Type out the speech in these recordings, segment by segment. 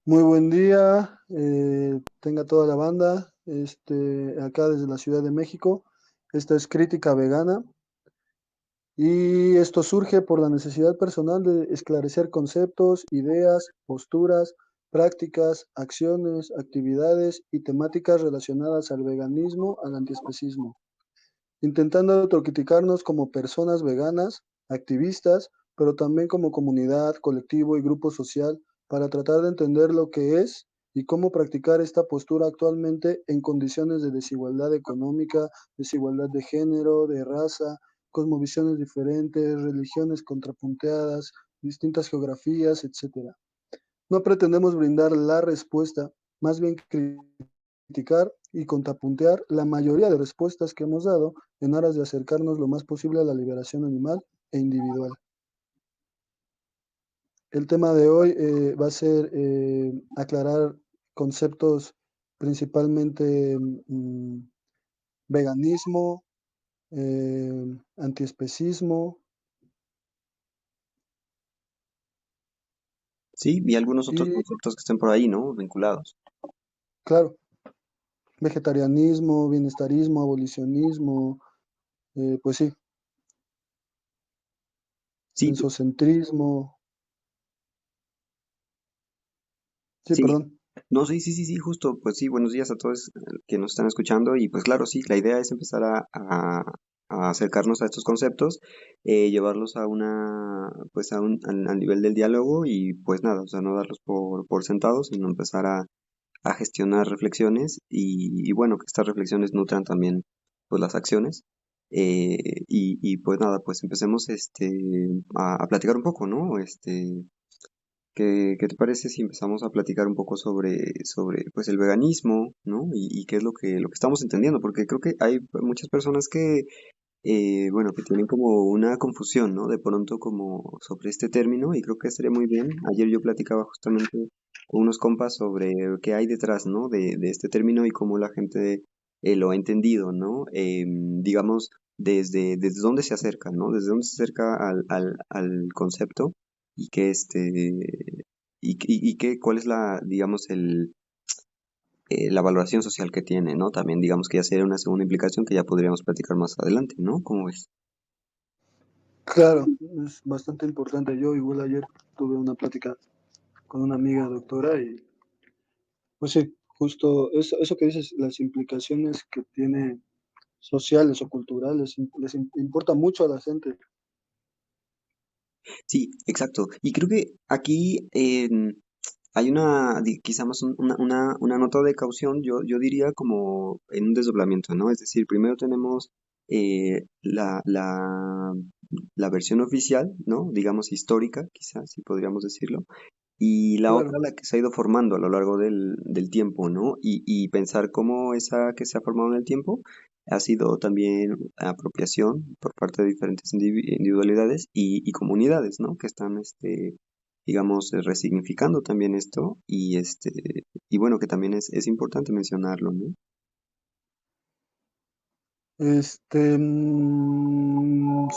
Muy buen día, tenga toda la banda, acá desde la Ciudad de México. Esta es Crítica Vegana y esto surge por la necesidad personal de esclarecer conceptos, ideas, posturas, prácticas, acciones, actividades y temáticas relacionadas al veganismo, al antiespecismo, intentando autocriticarnos como personas veganas, activistas, pero también como comunidad, colectivo y grupo social para tratar de entender lo que es y cómo practicar esta postura actualmente en condiciones de desigualdad económica, desigualdad de género, de raza, cosmovisiones diferentes, religiones contrapunteadas, distintas geografías, etcétera. No pretendemos brindar la respuesta, más bien criticar y contrapuntear la mayoría de respuestas que hemos dado en aras de acercarnos lo más posible a la liberación animal e individual. El tema de hoy va a ser aclarar conceptos principalmente veganismo, antiespecismo Sí, y algunos otros y, conceptos que estén por ahí, ¿no? Vinculados. claro, vegetarianismo, bienestarismo, abolicionismo, pues sí, Sí, sensocentrismo. Sí, sí, perdón. no, sí, sí, sí, sí, justo, pues sí, buenos días a todos que nos están escuchando y pues claro, sí, la idea es empezar a acercarnos a estos conceptos, llevarlos a pues al nivel del diálogo y pues nada, o sea, no darlos por sentados, sino empezar a gestionar reflexiones y bueno, que estas reflexiones nutran también pues las acciones. Y pues nada, pues empecemos a platicar un poco, ¿no? ¿Qué te parece si empezamos a platicar un poco sobre pues el veganismo, ¿no? Y qué es lo que estamos entendiendo, porque creo que hay muchas personas que, bueno, que tienen como una confusión, ¿no? De pronto como sobre este término y creo que estaría muy bien. Ayer yo platicaba justamente con unos compas sobre qué hay detrás, ¿no? De este término y cómo la gente lo ha entendido, ¿no? Digamos, desde dónde se acerca, ¿no? Desde dónde se acerca al concepto y que cuál es digamos, la valoración social que tiene, ¿no? También digamos que ya sería una segunda implicación que ya podríamos platicar más adelante, ¿no? ¿Cómo ves? Claro, es bastante importante. Yo igual ayer tuve una plática con una amiga doctora y pues sí, justo eso que dices, las implicaciones que tiene sociales o culturales, importa mucho a la gente. Sí, exacto. Y creo que aquí hay quizá más una nota de caución, yo diría como en un desdoblamiento, ¿no? Es decir, primero tenemos la versión oficial, ¿no? Digamos histórica, quizás, si podríamos decirlo, y la otra Claro, la que se ha ido formando a lo largo del tiempo, ¿no? Y pensar cómo esa que se ha formado en el tiempo ha sido también apropiación por parte de diferentes individualidades y comunidades, ¿no? Que están, digamos, resignificando también esto y bueno, que también es importante mencionarlo, ¿no?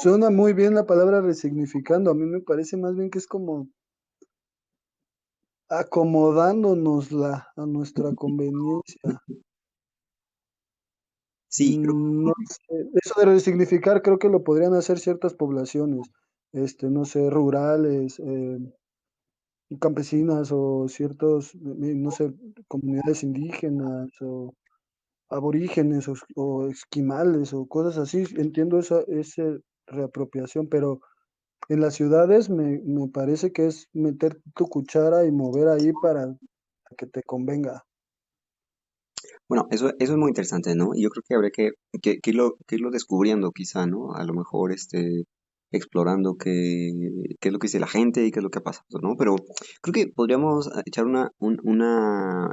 suena muy bien la palabra resignificando. A mí me parece más bien que es como acomodándonosla a nuestra conveniencia. Sí, No sé, eso de resignificar creo que lo podrían hacer ciertas poblaciones, no sé, rurales, campesinas o ciertos, no sé, comunidades indígenas o aborígenes o esquimales o cosas así. Entiendo esa reapropiación, pero en las ciudades me parece que es meter tu cuchara y mover ahí para que te convenga. bueno, eso es muy interesante, ¿no? Y yo creo que habría que irlo descubriendo quizá, ¿no? A lo mejor explorando qué es lo que dice la gente y qué es lo que ha pasado, ¿no? Pero creo que podríamos echar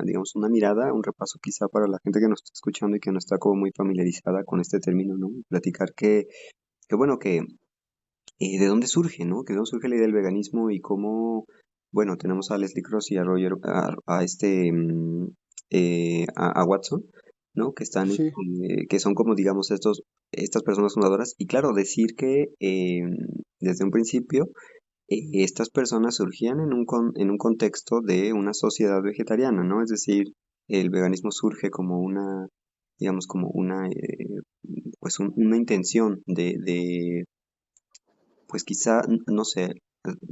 digamos, una mirada, un repaso quizá para la gente que nos está escuchando y que no está como muy familiarizada con este término, ¿no? Platicar que bueno, de dónde surge, ¿no? Que de dónde surge la idea del veganismo y cómo, bueno, tenemos a Leslie Cross y a Roger, a Watson, ¿no? Sí, Que son como, digamos, estas personas fundadoras. Y claro, decir que desde un principio estas personas surgían en un contexto de una sociedad vegetariana, ¿no? Es decir, el veganismo surge como una, digamos, como una, pues una intención pues quizá, no sé,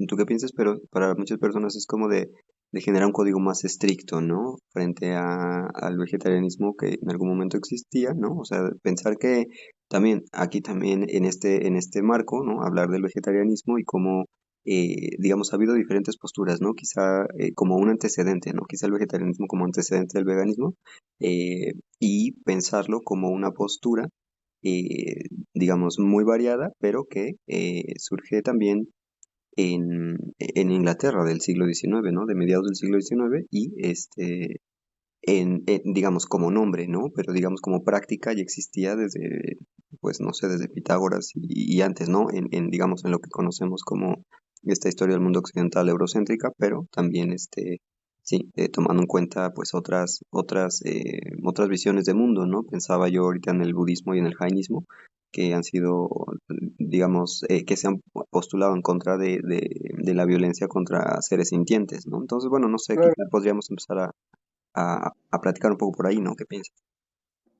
tú qué piensas, pero para muchas personas es como de generar un código más estricto, ¿no? Frente al vegetarianismo que en algún momento existía, ¿no? O sea, pensar que también, aquí también en este marco, ¿no? Hablar del vegetarianismo y cómo, digamos, ha habido diferentes posturas, ¿no? Quizá como un antecedente, ¿no? Quizá el vegetarianismo como antecedente del veganismo, y pensarlo como una postura eh, digamos, muy variada, pero que surge también en Inglaterra del siglo XIX, ¿no? De mediados del siglo XIX y digamos, como nombre, ¿no? Pero digamos, como práctica ya existía desde, pues, no sé, desde Pitágoras y antes, ¿no? Digamos, en lo que conocemos como esta historia del mundo occidental eurocéntrica, pero también, sí, tomando en cuenta, pues, otras visiones de mundo, ¿no? Pensaba yo ahorita en el budismo y en el jainismo, que han sido, digamos, que se han postulado en contra de la violencia contra seres sintientes, ¿no? Entonces, bueno, no sé, Claro, quizá podríamos empezar a platicar un poco por ahí, ¿no? ¿Qué piensas?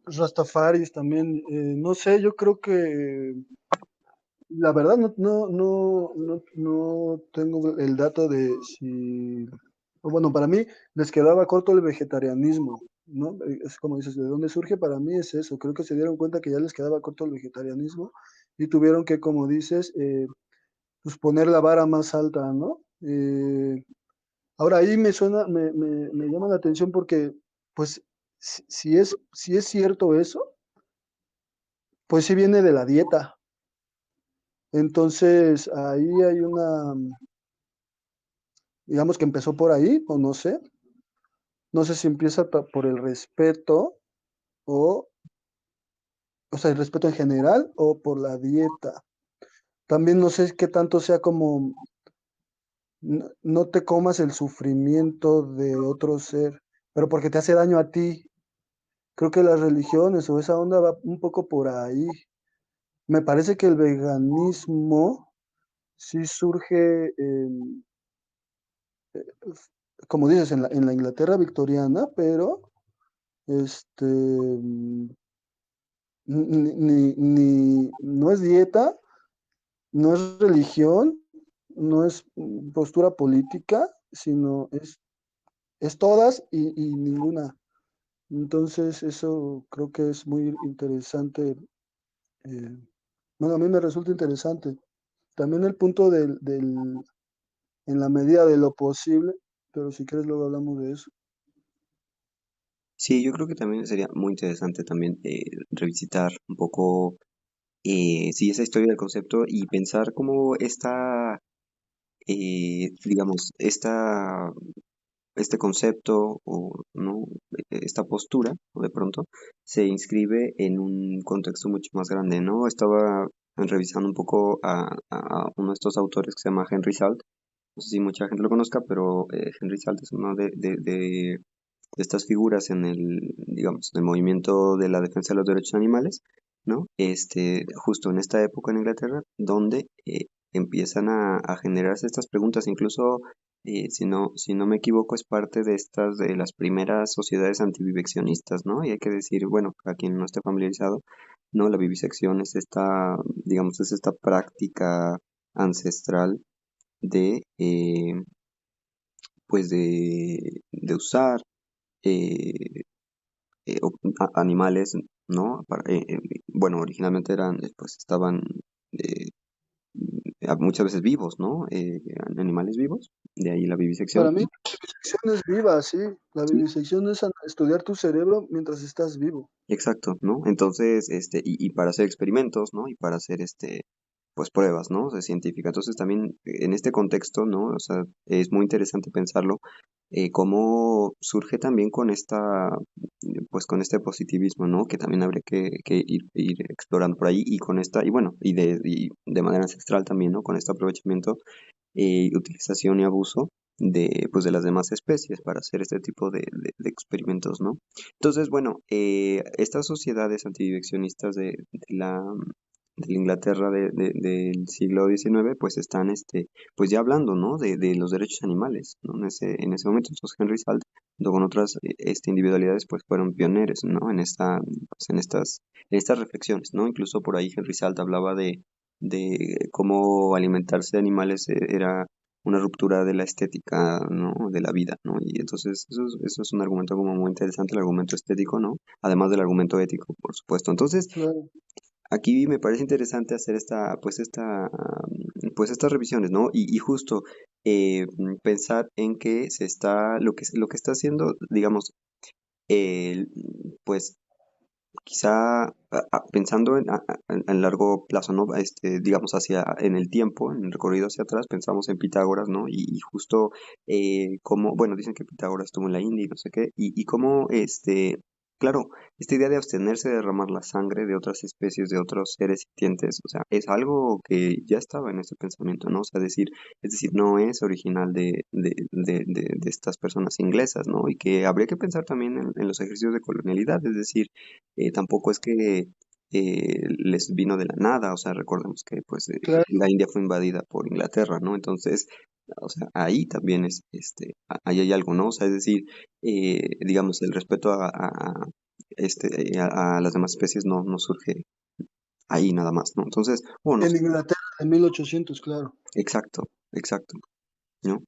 Rastafaris también, no sé, yo creo que la verdad no tengo el dato de si, o bueno, para mí les quedaba corto el vegetarianismo, ¿no? Es como dices, ¿de dónde surge? Para mí es eso, creo que se dieron cuenta que ya les quedaba corto el vegetarianismo y tuvieron que, como dices, pues poner la vara más alta, ¿no? Ahora ahí me suena, me llama la atención porque, pues, si es cierto eso, pues sí viene de la dieta. Entonces, ahí hay una, digamos que empezó por ahí, o no sé. No sé si empieza por el respeto o, o sea, el respeto en general o por la dieta. También no sé qué tanto sea como no te comas el sufrimiento de otro ser, pero porque te hace daño a ti. Creo que las religiones o esa onda va un poco por ahí. Me parece que el veganismo sí surge, como dices, en la Inglaterra victoriana, pero no es dieta, no es religión, no es postura política, sino es todas y ninguna. Entonces, eso creo que es muy interesante. eh, bueno, a mí me resulta interesante. También el punto en la medida de lo posible, pero si quieres luego hablamos de eso. Sí, yo creo que también sería muy interesante también revisitar un poco, sí, esa historia del concepto y pensar cómo digamos, este concepto o no, esta postura, o de pronto, se inscribe en un contexto mucho más grande, ¿no? Estaba revisando un poco a uno de estos autores que se llama Henry Salt. No sé si mucha gente lo conozca, pero Henry Salt es uno de estas figuras en digamos, en el movimiento de la defensa de los derechos animales, ¿no? Justo en esta época en Inglaterra, donde empiezan a generarse estas preguntas, incluso, si no me equivoco, es parte de estas, de las primeras sociedades antiviveccionistas, ¿no? Y hay que decir, bueno, para quien no esté familiarizado, ¿no? La vivisección es esta, digamos, es esta práctica ancestral de, pues de usar eh, animales, ¿no? Bueno, originalmente eran, pues estaban eh, muchas veces vivos, ¿no? Animales vivos, de ahí la vivisección. Para mí, la vivisección es viva, sí. La Sí, vivisección es estudiar tu cerebro mientras estás vivo. exacto, ¿no? Entonces, y para hacer experimentos, ¿no? Y para hacer, pues pruebas, ¿no? O sea, científicas. Entonces también en este contexto, ¿no? O sea, es muy interesante pensarlo, cómo surge también con pues con este positivismo, ¿no? Que también habría que ir explorando por ahí y con y bueno, y de manera ancestral también, ¿no? Con este aprovechamiento, utilización y abuso pues de las demás especies para hacer este tipo de experimentos, ¿no? Entonces, bueno, estas sociedades antidiveccionistas de la Inglaterra del siglo XIX, pues están, pues ya hablando, ¿no? De los derechos animales, ¿no? En ese momento, entonces Henry Salt, junto con otras, individualidades, pues fueron pioneros, ¿no? Pues, en estas reflexiones, ¿no? Incluso por ahí Henry Salt hablaba de cómo alimentarse de animales era una ruptura de la estética, ¿no? De la vida, ¿no? Y entonces eso es un argumento como muy interesante, el argumento estético, ¿no? Además del argumento ético, por supuesto. Entonces, Claro. aquí me parece interesante hacer pues estas revisiones, ¿no? Y justo pensar en que lo que está haciendo, digamos, el, pues quizá pensando en largo plazo, ¿no? Digamos, en el tiempo, en el recorrido hacia atrás, pensamos en Pitágoras, ¿no? Y justo cómo, bueno, dicen que Pitágoras estuvo en la India y no sé qué, y cómo, claro, esta idea de abstenerse de derramar la sangre de otras especies, de otros seres sintientes, o sea, es algo que ya estaba en este pensamiento, ¿no? O sea, es decir, no es original de estas personas inglesas, ¿no? Y que habría que pensar también en los ejercicios de colonialidad, es decir, tampoco es que les vino de la nada, o sea, recordemos que pues Claro, la India fue invadida por Inglaterra, ¿no? Entonces, o sea, ahí también ahí hay algo, ¿no? O sea, es decir, digamos, el respeto a las demás especies no surge ahí nada más, ¿no? Entonces, bueno, no en sé, Inglaterra de 1800, claro. exacto, exacto, ¿no?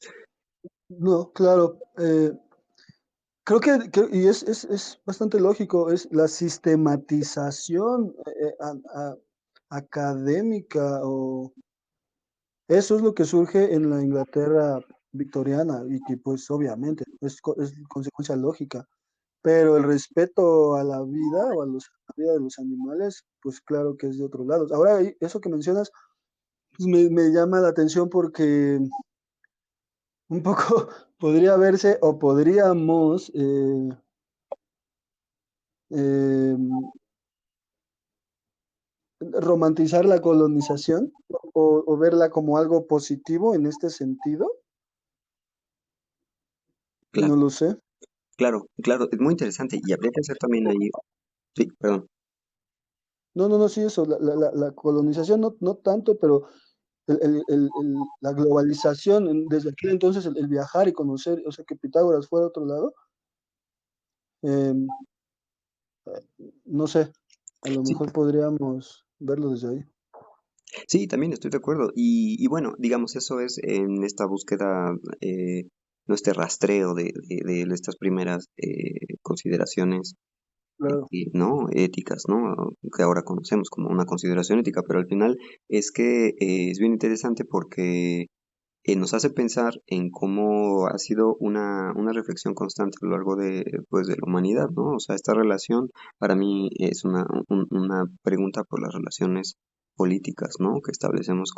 No, claro. Creo y es bastante lógico, es la sistematización académica, o eso es lo que surge en la Inglaterra victoriana y que pues obviamente es consecuencia lógica, pero el respeto a la vida o a la vida de los animales, pues claro que es de otros lados. Ahora, eso que mencionas, pues, me llama la atención porque un poco podría verse o podríamos eh, romantizar la colonización o verla como algo positivo en este sentido. Claro, No lo sé. claro, claro, es muy interesante y habría que hacer también ahí, sí, perdón, No, no, no, sí, eso, la colonización no, no tanto, pero la globalización, desde aquel entonces el viajar y conocer, o sea, que Pitágoras fuera a otro lado, em, no sé, a lo sí. mejor podríamos verlo desde ahí. Sí, también estoy de acuerdo. Y bueno, digamos, eso es en esta búsqueda, no este rastreo de estas primeras consideraciones, Claro. ¿no? Éticas, ¿no? Que ahora conocemos como una consideración ética, pero al final es que es bien interesante porque nos hace pensar en cómo ha sido una reflexión constante a lo largo pues, de la humanidad, ¿no? O sea, esta relación para mí es una pregunta por las relaciones políticas, ¿no? Que establecemos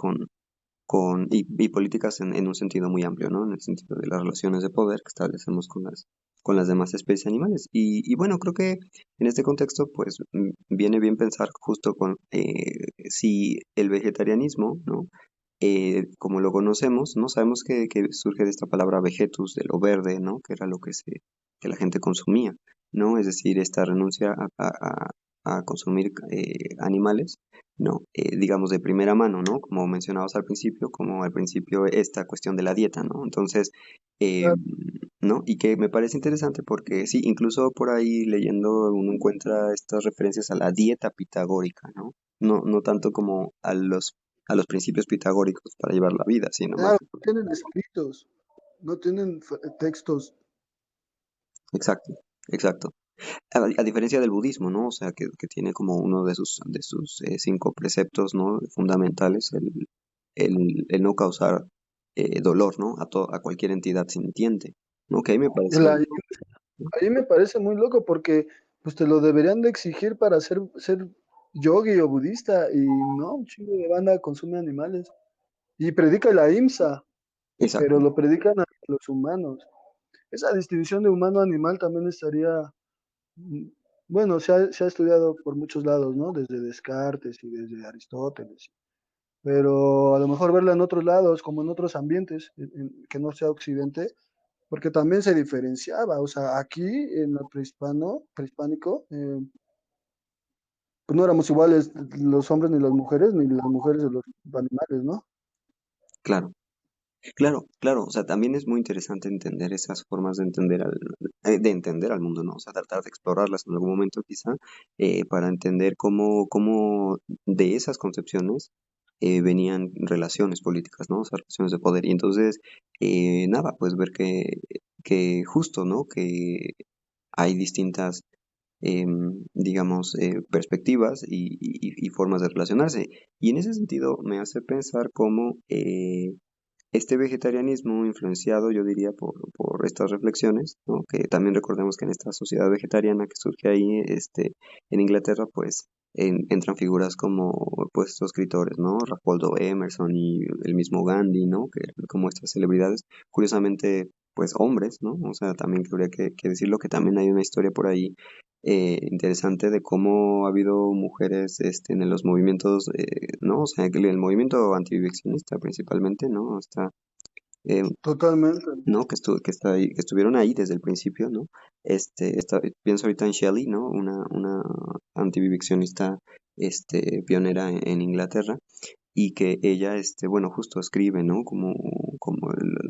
y políticas en un sentido muy amplio, ¿no? En el sentido de las relaciones de poder que establecemos con las demás especies animales. Y bueno, creo que en este contexto, pues, viene bien pensar justo con si el vegetarianismo, ¿no? Como lo conocemos, ¿no? Sabemos que surge de esta palabra vegetus, de lo verde, ¿no? Que era lo que la gente consumía, ¿no? Es decir, esta renuncia a consumir animales, ¿no? Digamos de primera mano, ¿no? Como mencionabas al principio, como al principio esta cuestión de la dieta, ¿no? Entonces, eh, Claro, ¿no? Y que me parece interesante porque sí, incluso por ahí leyendo uno encuentra estas referencias a la dieta pitagórica, ¿no? No tanto como a los principios pitagóricos para llevar la vida, sino más. claro, no tienen escritos, no tienen textos. Exacto, exacto. A diferencia del budismo, ¿no? O sea, que tiene como uno de sus 5 preceptos, ¿no? Fundamentales, el no causar dolor, ¿no? A cualquier entidad sintiente, ¿no? Que ahí me parece, La- ¿no? Ahí me parece muy loco porque pues te lo deberían de exigir para ser yogi o budista y no, un chingo de banda consume animales. Y predica la IMSA, pero Exacto, lo predican a los humanos. Esa distinción de humano-animal también estaría, mm, bueno, se ha estudiado por muchos lados, ¿no? Desde Descartes y desde Aristóteles, pero a lo mejor verla en otros lados, como en otros ambientes, que no sea Occidente, porque también se diferenciaba, o sea, aquí en el prehispánico, pues no éramos iguales los hombres ni las mujeres, ni las mujeres de los animales, ¿no? Claro. Claro, claro, o sea, también es muy interesante entender esas formas de entender al mundo, ¿no? O sea, tratar de explorarlas en algún momento quizá, para entender cómo de esas concepciones venían relaciones políticas, ¿no? O sea, relaciones de poder. Y entonces, nada, pues ver que justo, ¿no? Que hay distintas, digamos, perspectivas y formas de relacionarse. Y en ese sentido me hace pensar cómo este vegetarianismo influenciado, yo diría, por estas reflexiones, ¿no? Que también recordemos que en esta sociedad vegetariana que surge ahí, en Inglaterra, pues entran figuras como, pues, estos escritores, ¿no? Ralph Waldo Emerson y el mismo Gandhi, ¿no? Que eran como estas celebridades, curiosamente, pues, hombres, ¿no? O sea, también habría que decirlo que también hay una historia por ahí interesante de cómo ha habido mujeres en los movimientos, ¿no? O sea, que el movimiento antivivisekcionista principalmente, ¿no? Está, eh, Totalmente. ¿no? Que estuvieron ahí desde el principio, ¿no? Pienso ahorita en Shelley, ¿no? Una antiviveccionista, pionera en Inglaterra, y que ella, bueno, justo escribe, ¿no? Como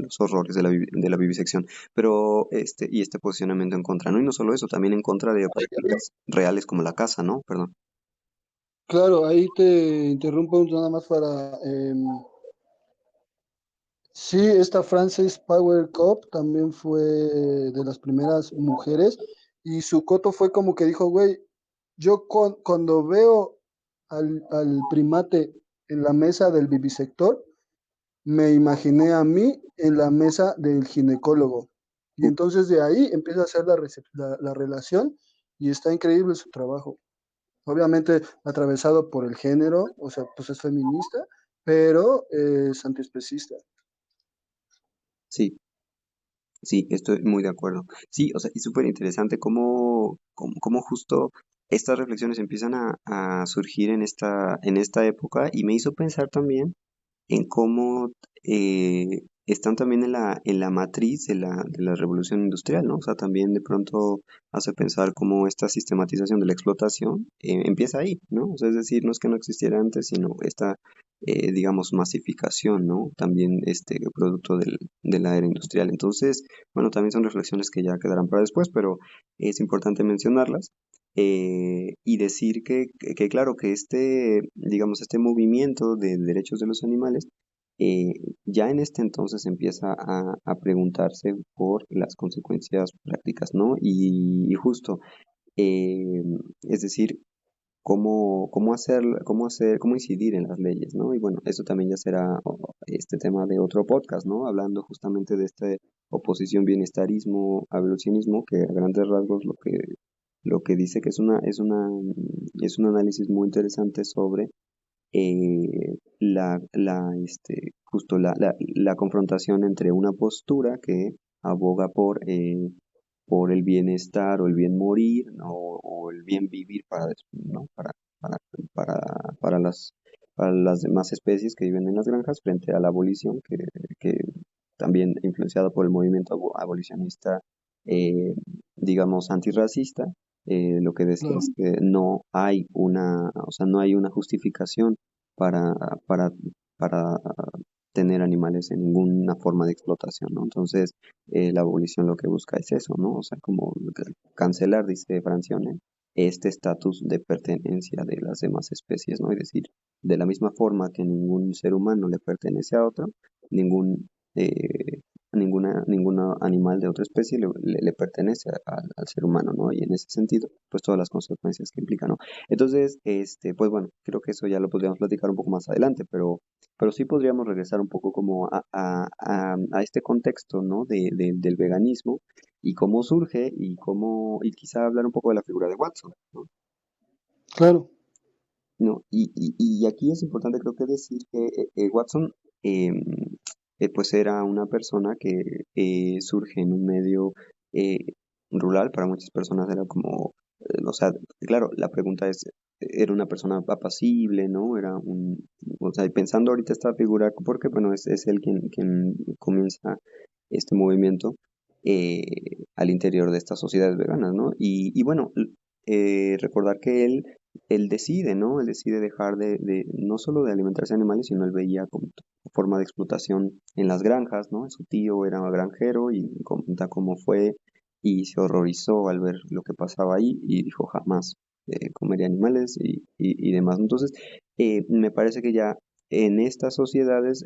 los horrores de la vivisección, pero, y este posicionamiento en contra, ¿no? Y no solo eso, también en contra de opciones reales como la caza, ¿no? Perdón. Claro, ahí te interrumpo nada más para... sí, esta Frances Power Cup también fue de las primeras mujeres y su coto fue como que dijo, güey, yo cuando veo al primate en la mesa del vivisector, me imaginé a mí en la mesa del ginecólogo. Y entonces de ahí empieza a hacer la relación y está increíble su trabajo. Obviamente atravesado por el género, o sea, pues es feminista, pero es antiespecista. Sí, sí, estoy muy de acuerdo. Sí, o sea, y súper interesante cómo justo estas reflexiones empiezan a surgir en esta época y me hizo pensar también en cómo están también en la matriz de la revolución industrial, ¿no? O sea, también de pronto hace pensar cómo esta sistematización de la explotación empieza ahí, ¿no? O sea, es decir, no es que no existiera antes, sino esta, digamos, masificación, ¿no? También producto de la era industrial. Entonces, bueno, también son reflexiones que ya quedarán para después, pero es importante mencionarlas y decir claro, que digamos, este movimiento de derechos de los animales eh, ya en este entonces empieza a preguntarse por las consecuencias prácticas, ¿no? Y justo, eh, es decir, cómo incidir en las leyes, ¿no? Y bueno, eso también ya será este tema de otro podcast, ¿no? Hablando justamente de esta oposición bienestarismo, evolucionismo, que a grandes rasgos lo que dice que es un análisis muy interesante sobre justo la confrontación entre una postura que aboga por el bienestar o el bien morir, ¿no? O el bien vivir ¿no? Para, para, para las, para las demás especies que viven en las granjas frente a la abolición, que también influenciada por el movimiento abolicionista, eh, digamos, antirracista. Lo que decía Claro. es que o sea, no hay una justificación para, para, para tener animales en ninguna forma de explotación, ¿no? Entonces, la abolición lo que busca es eso, ¿no? O sea, como cancelar, dice Francione, este estatus de pertenencia de las demás especies, ¿no? Es decir, de la misma forma que ningún ser humano le pertenece a otro, ningún, eh, ningún animal de otra especie le pertenece al ser humano, ¿no? Y en ese sentido, pues todas las consecuencias que implica, ¿no? Entonces, pues bueno, creo que eso ya lo podríamos platicar un poco más adelante, pero sí podríamos regresar un poco como a este contexto, ¿no? Del veganismo y cómo surge y quizá hablar un poco de la figura de Watson, ¿no? Claro, ¿No? Y aquí es importante creo que decir que Watson em, pues era una persona que surge en un medio eh, rural, para muchas personas era como, o sea, claro, la pregunta es, ¿era una persona apacible, no? O sea, y pensando ahorita esta figura, porque bueno, es él quien comienza este movimiento al interior de estas sociedades veganas, ¿no? Y bueno, recordar que él él decide, ¿no? Él decide dejar no solo de alimentarse de animales, sino él veía como forma de explotación en las granjas, ¿no? Su tío era granjero y comenta cómo fue y se horrorizó al ver lo que pasaba ahí y dijo jamás comería animales y demás. Entonces, me parece que ya en estas sociedades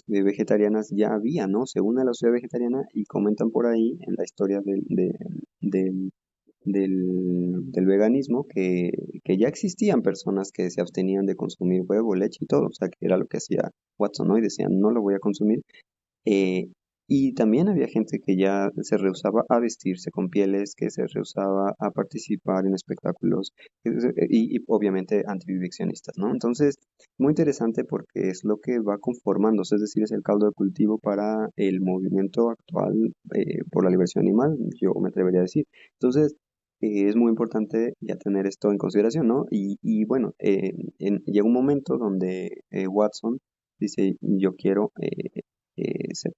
de vegetarianas ya había, ¿no? Se une a la sociedad vegetariana y comentan por ahí en la historia del del veganismo que ya existían personas que se abstenían de consumir huevo, leche y todo, o sea, que era lo que hacía Watson, ¿no? Y decían, no lo voy a consumir. Eh, y también había gente que ya se rehusaba a vestirse con pieles, que se rehusaba a participar en espectáculos y obviamente antiviviseccionistas, ¿no? Entonces, muy interesante porque es lo que va conformándose, es decir, es el caldo de cultivo para el movimiento actual por la liberación animal, yo me atrevería a decir. Entonces, es muy importante ya tener esto en consideración, ¿no? Y bueno, llega un momento donde Watson dice, yo quiero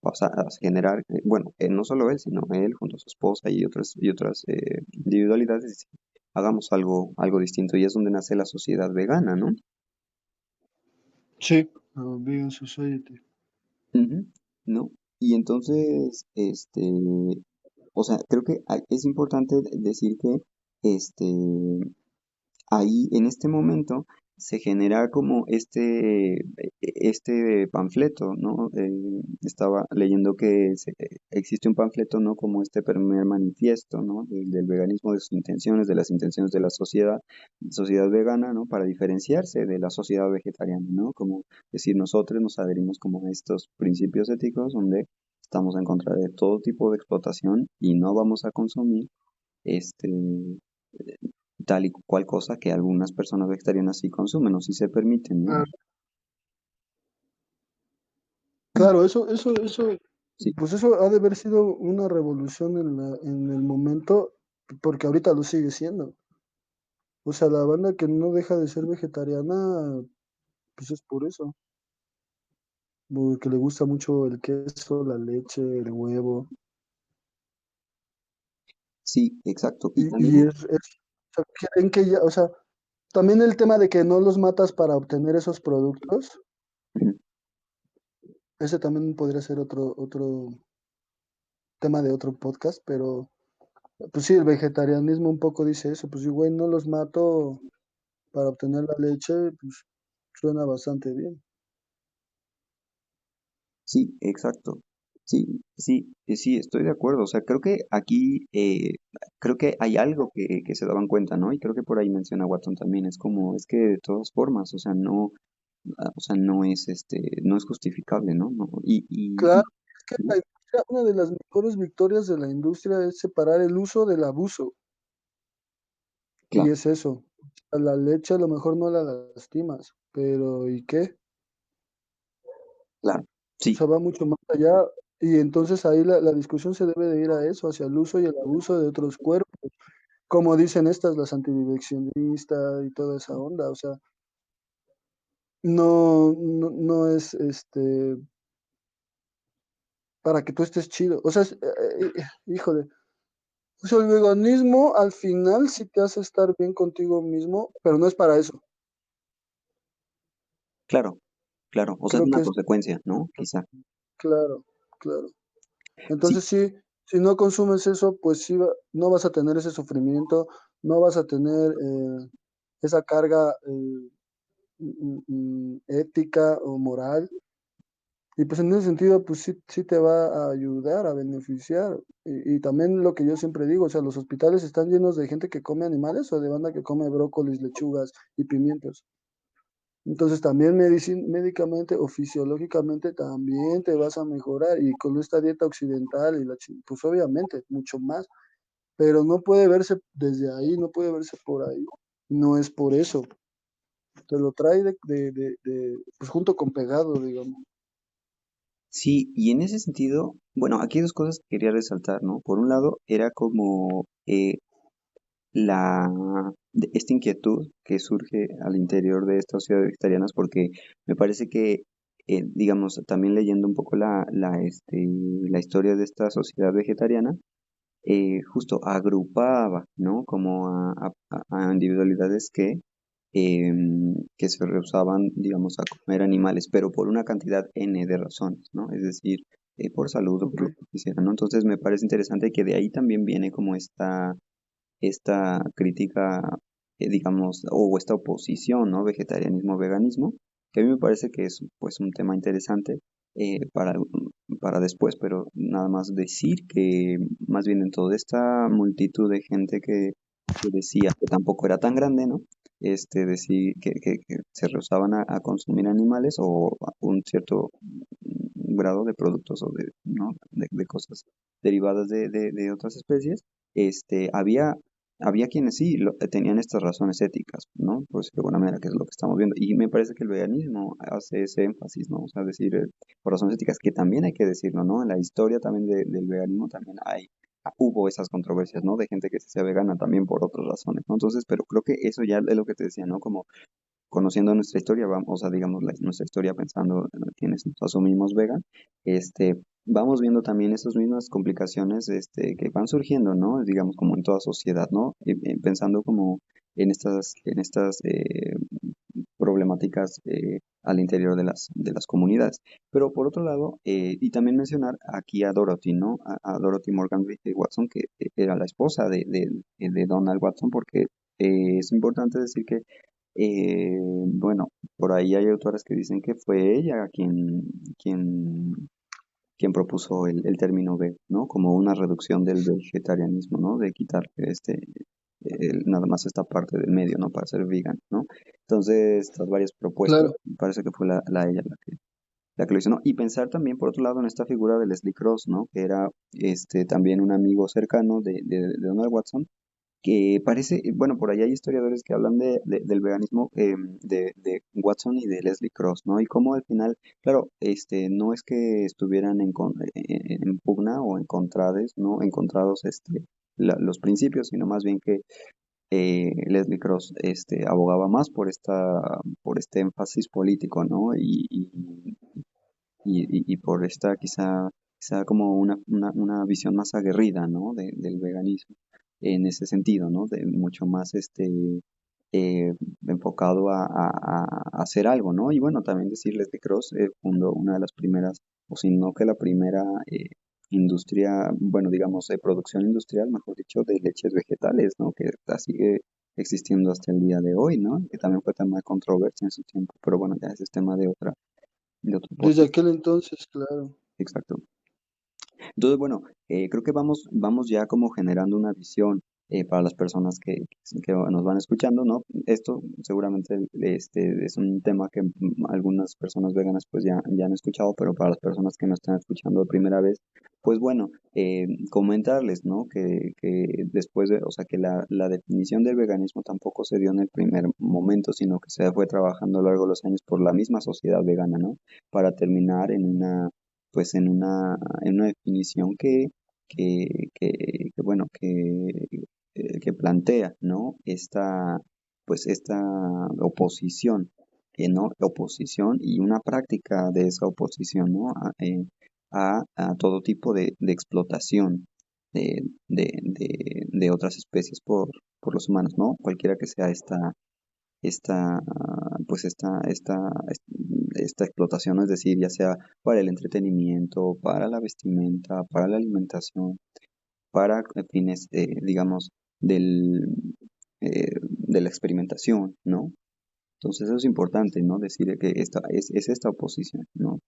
o sea, a generar, bueno, no solo él, sino él junto a su esposa y otras individualidades, dice, hagamos algo distinto y es donde nace la sociedad vegana, ¿no? Sí, Vegan Society. Ujú, ¿no? Y entonces, o sea, creo que es importante decir que, este, ahí en este momento se genera como este panfleto, ¿no? Estaba leyendo que existe un panfleto, ¿no? Como este primer manifiesto, ¿no? Del veganismo, de sus intenciones, de las intenciones de la sociedad vegana, ¿no? Para diferenciarse de la sociedad vegetariana, ¿no? Como decir, nosotros nos adherimos como a estos principios éticos donde estamos en contra de todo tipo de explotación y no vamos a consumir este tal y cual cosa que algunas personas vegetarianas sí consumen o sí se permiten, ¿no? Ah, claro, eso, Sí, pues eso ha de haber sido una revolución en el momento, porque ahorita lo sigue siendo. O sea, la banda que no deja de ser vegetariana, pues es por eso, porque le gusta mucho el queso, la leche, el huevo, sí, exacto. Y y también, o sea, creen que ya, o sea, también el tema de que no los matas para obtener esos productos, ujú, ese también podría ser otro tema de otro podcast, pero pues sí, el vegetarianismo un poco dice eso, pues sí, güey, no los mato para obtener la leche, pues suena bastante bien. sí, exacto. Sí, sí, sí, estoy de acuerdo. O sea, creo que aquí, creo que hay algo que se daban cuenta, ¿no? Y creo que por ahí menciona Watson también. Es como, es que de todas formas, o sea, no, o sea, no es justificable, ¿no? No, Claro, es que la industria, una de las mejores victorias de la industria es separar el uso del abuso, y claro, es eso. A la leche a lo mejor no la lastimas, pero ¿y qué? claro, O sí, sea, va mucho más allá, y entonces ahí la discusión se debe de ir a eso, hacia el uso y el abuso de otros cuerpos, como dicen estas, las antidireccionistas y toda esa onda, o sea, no es para que tú estés chido. O sea, híjole, o sea, el veganismo al final sí te hace estar bien contigo mismo, pero no es para eso. claro, claro. O sea, es Creo una que es consecuencia, ¿no? Quizá. claro, claro. Sí, Entonces sí, si no consumes eso, pues sí, no vas a tener ese sufrimiento, no vas a tener esa carga ética o moral. Y pues en ese sentido, pues sí, sí te va a ayudar a beneficiar. Y también lo que yo siempre digo, o sea, los hospitales están llenos de gente que come animales o de banda que come brócolis, lechugas y pimientos. Entonces también médicamente o fisiológicamente también te vas a mejorar y con esta dieta occidental pues obviamente mucho más, pero no puede verse desde ahí, no puede verse por ahí. No es por eso, te lo trae pues junto con pegado, digamos. sí, y en ese sentido, bueno, aquí hay dos cosas que quería resaltar, ¿no? Por un lado, era como esta inquietud que surge al interior de estas ciudades vegetarianas, porque me parece que, digamos, también leyendo un poco la historia de esta sociedad vegetariana, justo agrupaba, ¿no? Como a individualidades que que se rehusaban, digamos, a comer animales, pero por una cantidad N de razones, ¿no? Es decir, por salud o por Ok, lo que quisieran, ¿no? Entonces me parece interesante que de ahí también viene como esta crítica, digamos, o esta oposición, ¿no? Vegetarianismo-veganismo, que a mí me parece que es pues un tema interesante para después, pero nada más decir que más bien en toda esta multitud de gente que decía que tampoco era tan grande, ¿no? Decir que se rehusaban a consumir animales o a un cierto grado de productos o de, ¿no? de cosas derivadas de otras especies, había quienes sí tenían estas razones éticas, ¿no? Por decirlo de alguna manera, que es lo que estamos viendo. Y me parece que el veganismo hace ese énfasis, ¿no? O sea, decir, por razones éticas, que también hay que decirlo, ¿no? En la historia también del veganismo también hubo esas controversias, ¿no? De gente que se hacía vegana también por otras razones, ¿no? Entonces, pero creo que eso ya es lo que te decía, ¿no? Como conociendo nuestra historia, vamos, o sea, digamos, nuestra historia pensando en quienes nos asumimos vegan, vamos viendo también esas mismas complicaciones, que van surgiendo, ¿no? Digamos, como en toda sociedad, ¿no? Pensando como en estas problemáticas al interior de las comunidades. Pero por otro lado, y también mencionar aquí a Dorothy, ¿no? A Dorothy Morgan Watson, que era la esposa de Donald Watson, porque es importante decir que bueno, por ahí hay autores que dicen que fue ella quien propuso el término veg, ¿no? Como una reducción del vegetarianismo, ¿no? De quitar nada más esta parte del medio, ¿no? Para ser vegan, ¿no? Entonces, estas varias propuestas, claro. parece que fue ella la que lo hizo, ¿no? Y pensar también, por otro lado, en esta figura de Leslie Cross, ¿no? Que era también un amigo cercano de Donald Watson, que parece, bueno, por ahí hay historiadores que hablan del veganismo de Watson y de Leslie Cross, ¿no? Y cómo al final, claro, no es que estuvieran en pugna o ¿no? Encontrados los principios, sino más bien que Leslie Cross abogaba más por este énfasis político, ¿no? Y por esta quizá como una visión más aguerrida, ¿no? Del veganismo en ese sentido, ¿no? De mucho más eh, enfocado a hacer algo, ¿no? Y bueno, también decirles que Cross fundó una de las primeras, o si no que la primera industria, bueno, digamos, producción industrial, mejor dicho, de leches vegetales, ¿no? Que sigue existiendo hasta el día de hoy, ¿no? Que también fue tema de controversia en su tiempo, pero bueno, ya ese es tema de otro Desde podcast. aquel entonces, claro. Exacto. Entonces, bueno, creo que vamos ya como generando una visión para las personas que nos van escuchando, ¿no? Esto seguramente es un tema que algunas personas veganas pues ya han escuchado, pero para las personas que nos están escuchando de primera vez, pues bueno, comentarles, ¿no? Que después o sea, que la definición del veganismo tampoco se dio en el primer momento, sino que se fue trabajando a lo largo de los años por la misma sociedad vegana, ¿no? Para terminar pues en una definición bueno, que plantea, ¿no? Esta oposición, ¿no? Oposición y una práctica de esa oposición, ¿no? A todo tipo de explotación de otras especies por los humanos, ¿no? Cualquiera que sea esta, pues esta explotación, es decir, ya sea para el entretenimiento, para la vestimenta, para la alimentación, para fines, digamos, de la experimentación, ¿no? Entonces eso es importante, ¿no? Decir que es esta oposición, ¿no?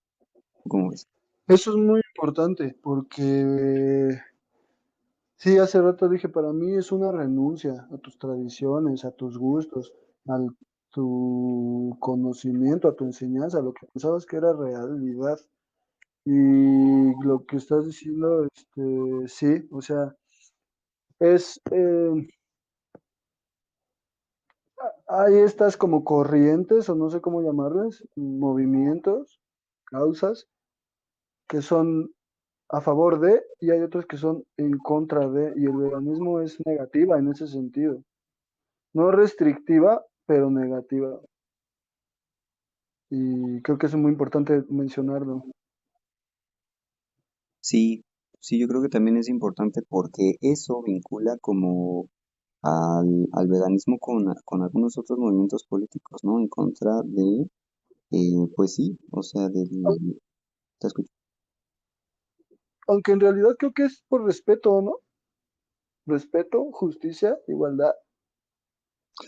¿Cómo ves? Eso es muy importante porque, sí, hace rato dije, para mí es una renuncia a tus tradiciones, a tus gustos, a tu conocimiento, a tu enseñanza, a lo que pensabas que era realidad. Y lo que estás diciendo, sí, o sea, es, hay estas como corrientes, o no sé cómo llamarlas, movimientos, causas, que son a favor de, y hay otras que son en contra de, y el veganismo es negativa en ese sentido. No restrictiva, pero negativa. Y creo que es muy importante mencionarlo. Sí, sí, yo creo que también es importante porque eso vincula como al veganismo con algunos otros movimientos políticos, ¿no? En contra de, pues sí, o sea, Au- te escucho. Aunque en realidad creo que es por respeto, ¿no? Respeto, justicia, igualdad.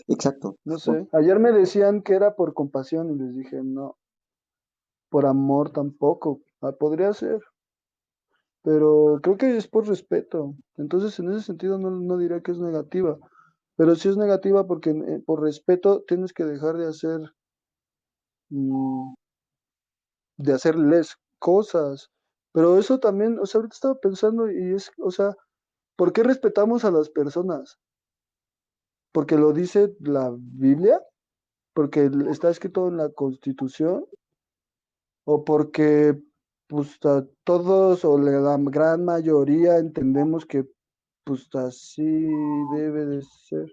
Exacto. No sé. Ayer me decían que era por compasión y les dije, no, por amor tampoco. Ah, podría ser, pero creo que es por respeto. Entonces, en ese sentido, no diré que es negativa, pero sí es negativa porque por respeto tienes que dejar mm, de hacerles cosas. Pero eso también, o sea, ahorita estaba pensando y es, o sea, ¿por qué respetamos a las personas? ¿Porque lo dice la Biblia? ¿Porque está escrito en la Constitución? ¿O porque pues todos o la gran mayoría entendemos que pues así debe de ser?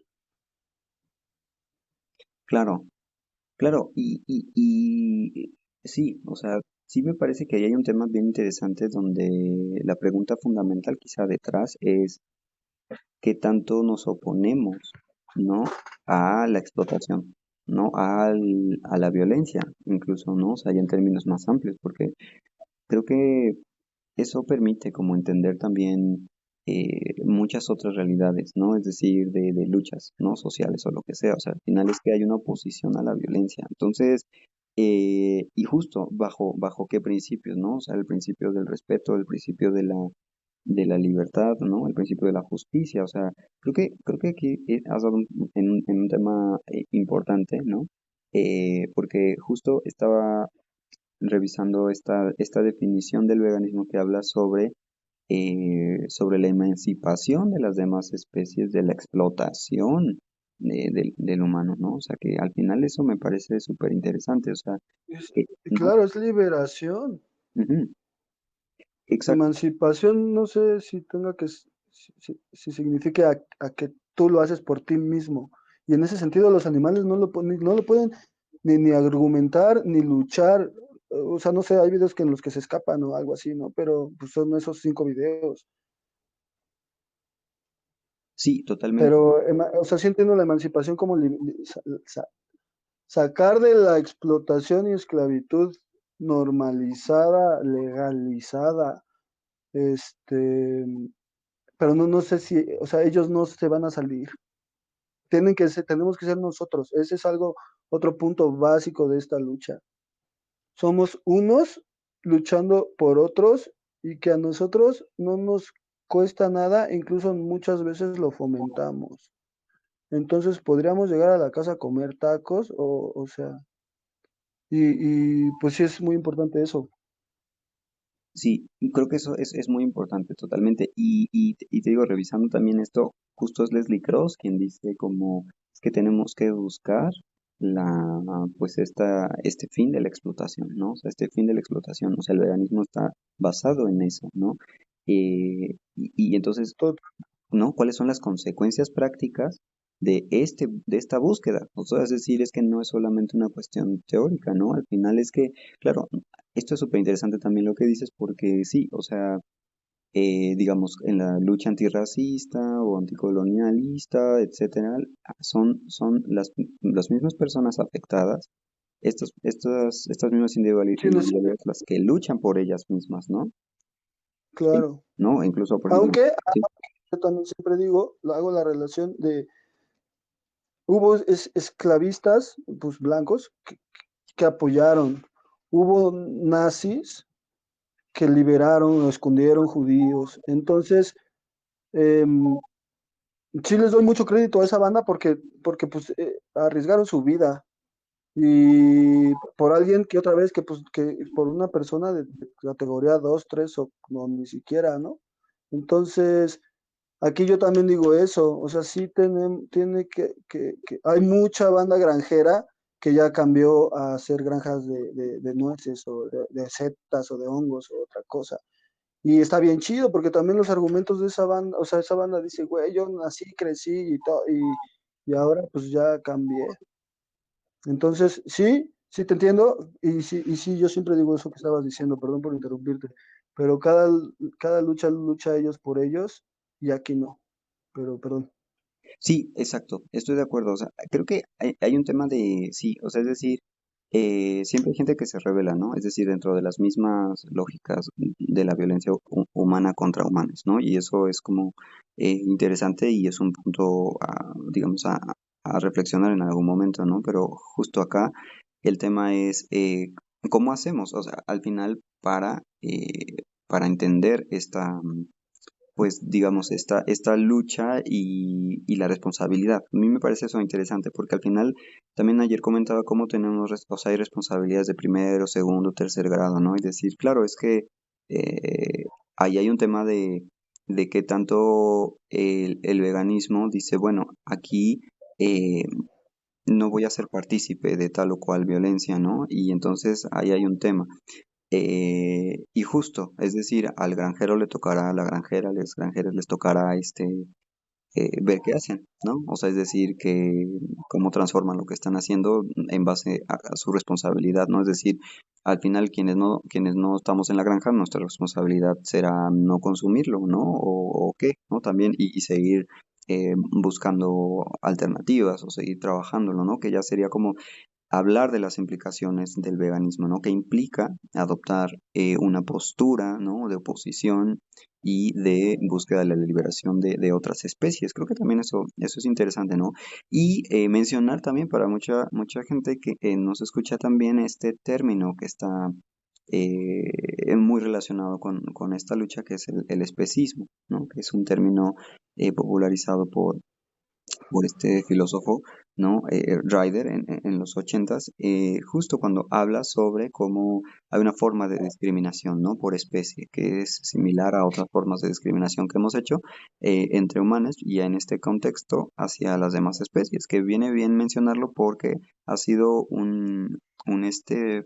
Claro, claro, y sí, o sea, sí me parece que ahí hay un tema bien interesante donde la pregunta fundamental quizá detrás es qué tanto nos oponemos, ¿no? A la explotación, ¿no? A la violencia, incluso, ¿no? O sea, ya en términos más amplios, porque creo que eso permite como entender también muchas otras realidades, ¿no? Es decir, de luchas, ¿no? Sociales o lo que sea. O sea, al final es que hay una oposición a la violencia. Entonces, y justo bajo qué principios, ¿no? O sea, el principio del respeto, el principio de la libertad, ¿no? El principio de la justicia. O sea, creo que aquí has dado en un tema importante, ¿no? Porque justo estaba revisando esta definición del veganismo que habla sobre la emancipación de las demás especies, de la explotación del humano, ¿no? O sea, que al final eso me parece súper interesante, o sea, Es- no, claro, es liberación. ujú, exacto, Emancipación, no sé si tenga que, si signifique a que tú lo haces por ti mismo. Y en ese sentido los animales no lo pueden ni argumentar ni luchar. O sea, no sé, hay videos que en los que se escapan o algo así, ¿no? Pero pues, son esos 5 videos. sí, totalmente, Pero, o sea, sí entiendo la emancipación como sacar de la explotación y esclavitud normalizada, legalizada, este, pero no sé si, o sea, ellos no se van a salir. Tenemos que ser nosotros. Ese es algo, otro punto básico de esta lucha. Somos unos luchando por otros y que a nosotros no nos cuesta nada, incluso muchas veces lo fomentamos. Entonces podríamos llegar a la casa a comer tacos, o sea, pues sí es muy importante eso. sí, creo que eso es muy importante, totalmente, y te digo, revisando también esto, justo es Leslie Cross quien dice como es que tenemos que buscar pues este fin de la explotación, ¿no? O sea, este fin de la explotación, o sea, el veganismo está basado en eso, ¿no? Y entonces, Todo- ¿no? ¿Cuáles son las consecuencias prácticas de esta búsqueda? O sea, es decir, es que no es solamente una cuestión teórica, ¿no? Al final es que, claro, esto es súper interesante también lo que dices porque sí, o sea, digamos, en la lucha antirracista o anticolonialista, etcétera, son las mismas personas afectadas, estas mismas sí, individualidades las que luchan por ellas mismas, ¿no? Sí, claro. ¿no? E incluso, por ejemplo, Aunque sí, yo también siempre digo, hago la relación de, hubo esclavistas, pues blancos, que apoyaron, hubo nazis que liberaron o escondieron judíos. Entonces, em, sí les doy mucho crédito a esa banda porque pues arriesgaron su vida y por alguien que otra vez pues que por una persona de categoría 2 3 o no, ni siquiera, ¿no? Entonces, aquí yo también digo eso, o sea, sí tiene hay mucha banda granjera que ya cambió a hacer granjas de nueces o de setas o de hongos o otra cosa. Y está bien chido porque también los argumentos de esa banda, o sea, esa banda dice, güey, yo nací, crecí y todo, y ahora pues ya cambié. Entonces, sí, sí te entiendo, y sí, yo siempre digo eso que estabas diciendo, perdón por interrumpirte, pero cada lucha lucha ellos por ellos, y aquí no, pero perdón. Sí, exacto, estoy de acuerdo. O sea, creo que hay un tema de, sí, o sea, es decir, siempre hay gente que se revela, ¿no? Es decir, dentro de las mismas lógicas de la violencia humana contra humanos, ¿no? Y eso es como interesante y es un punto, digamos, a reflexionar en algún momento, ¿no? Pero justo acá el tema es, ¿cómo hacemos? O sea, al final, para entender esta pues digamos, esta lucha y la responsabilidad. A mí me parece eso interesante porque al final también ayer comentaba cómo tenemos, o sea, hay responsabilidades de primero, segundo, tercer grado, ¿no? Y decir, claro, es que ahí hay un tema de que tanto el veganismo dice, bueno, aquí eh, no voy a ser partícipe de tal o cual violencia, ¿no? Y entonces ahí hay un tema. Y justo, es decir, al granjero le tocará a la granjera, a los granjeros les tocará ver qué hacen, ¿no? O sea, es decir, que cómo transforman lo que están haciendo en base a su responsabilidad, ¿no? Es decir, al final quienes no estamos en la granja, nuestra responsabilidad será no consumirlo, ¿no? O qué, ¿no? También y seguir buscando alternativas o seguir trabajándolo, ¿no? Que ya sería como hablar de las implicaciones del veganismo, ¿no? Que implica adoptar una postura, ¿no? De oposición y de búsqueda de la liberación de otras especies. Creo que también eso es interesante, ¿no? Y mencionar también para mucha gente que nos escucha también este término que está muy relacionado con esta lucha, que es el especismo, ¿no? Que es un término popularizado por este filósofo, ¿no? Ryder en los ochentas, justo cuando habla sobre cómo hay una forma de discriminación, ¿no? Por especie, que es similar a otras formas de discriminación que hemos hecho entre humanos y en este contexto hacia las demás especies, que viene bien mencionarlo porque ha sido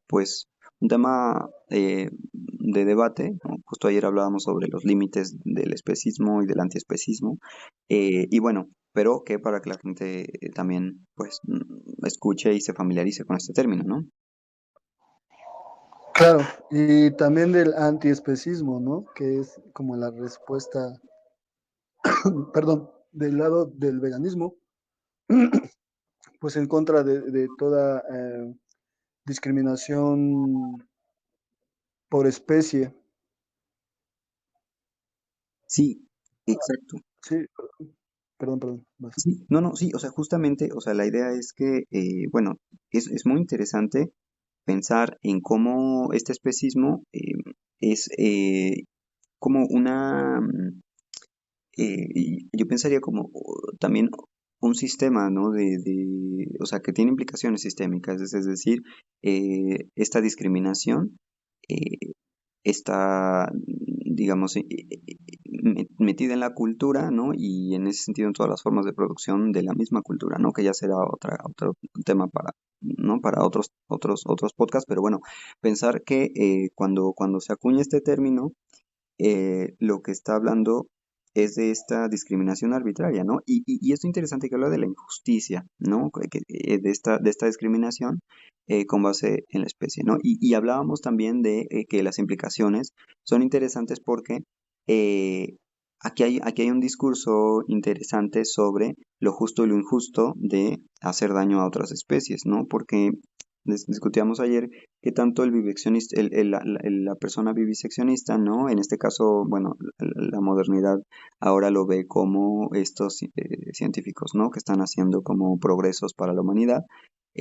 pues, un tema de debate, ¿no? Justo ayer hablábamos sobre los límites del especismo y del antiespecismo, y bueno, pero que para que la gente también pues escuche y se familiarice con este término, ¿no? Claro, y también del antiespecismo, ¿no? Que es como la respuesta, perdón, del lado del veganismo, pues en contra de toda discriminación por especie. Sí, exacto. Sí, perdón, más. Sí, no, no, sí, o sea, justamente, o sea, la idea es que, bueno, es muy interesante pensar en cómo este especismo es como y yo pensaría como también un sistema, ¿no? O sea, que tiene implicaciones sistémicas, es decir, esta discriminación eh, está, digamos, metida en la cultura, ¿no? Y en ese sentido en todas las formas de producción de la misma cultura, ¿no? Que ya será otro tema para, ¿no? Para otros podcasts, pero bueno, pensar que cuando se acuña este término, lo que está hablando es de esta discriminación arbitraria, ¿no? Y esto interesante que habla de la injusticia, ¿no? De esta discriminación con base en la especie, ¿no? Y hablábamos también de que las implicaciones son interesantes porque eh, aquí hay un discurso interesante sobre lo justo y lo injusto de hacer daño a otras especies, ¿no? Porque discutíamos ayer que tanto el viveccionista, la persona viviseccionista, ¿no? En este caso, bueno, la modernidad ahora lo ve como estos científicos, ¿no? Que están haciendo como progresos para la humanidad,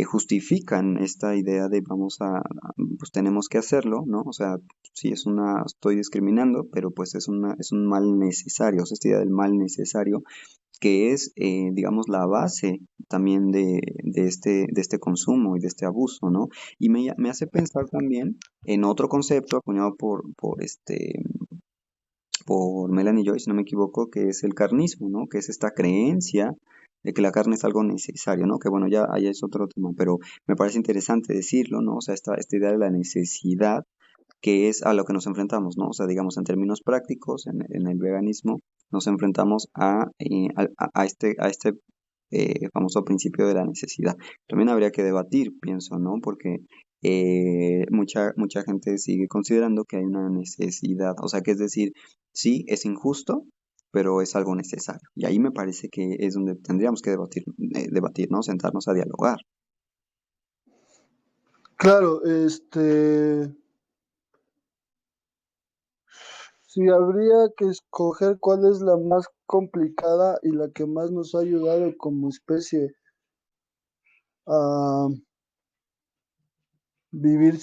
justifican esta idea de pues tenemos que hacerlo, ¿no? O sea, sí estoy discriminando, pero pues es un mal necesario, o sea, esta idea del mal necesario que es, digamos, la base también de este consumo y de este abuso, ¿no? Y me hace pensar también en otro concepto acuñado por Melanie Joy, si no me equivoco, que es el carnismo, ¿no? Que es esta creencia de que la carne es algo necesario, ¿no? Que bueno, ya allá es otro tema, pero me parece interesante decirlo, ¿no? O sea, esta idea de la necesidad que es a lo que nos enfrentamos, ¿no? O sea, digamos, en términos prácticos, en el veganismo, nos enfrentamos a este famoso principio de la necesidad. También habría que debatir, pienso, ¿no? Porque mucha gente sigue considerando que hay una necesidad, o sea, que es decir, sí, es injusto, pero es algo necesario. Y ahí me parece que es donde tendríamos que debatir, ¿no? Sentarnos a dialogar. Claro, si habría que escoger cuál es la más complicada y la que más nos ha ayudado como especie a vivir,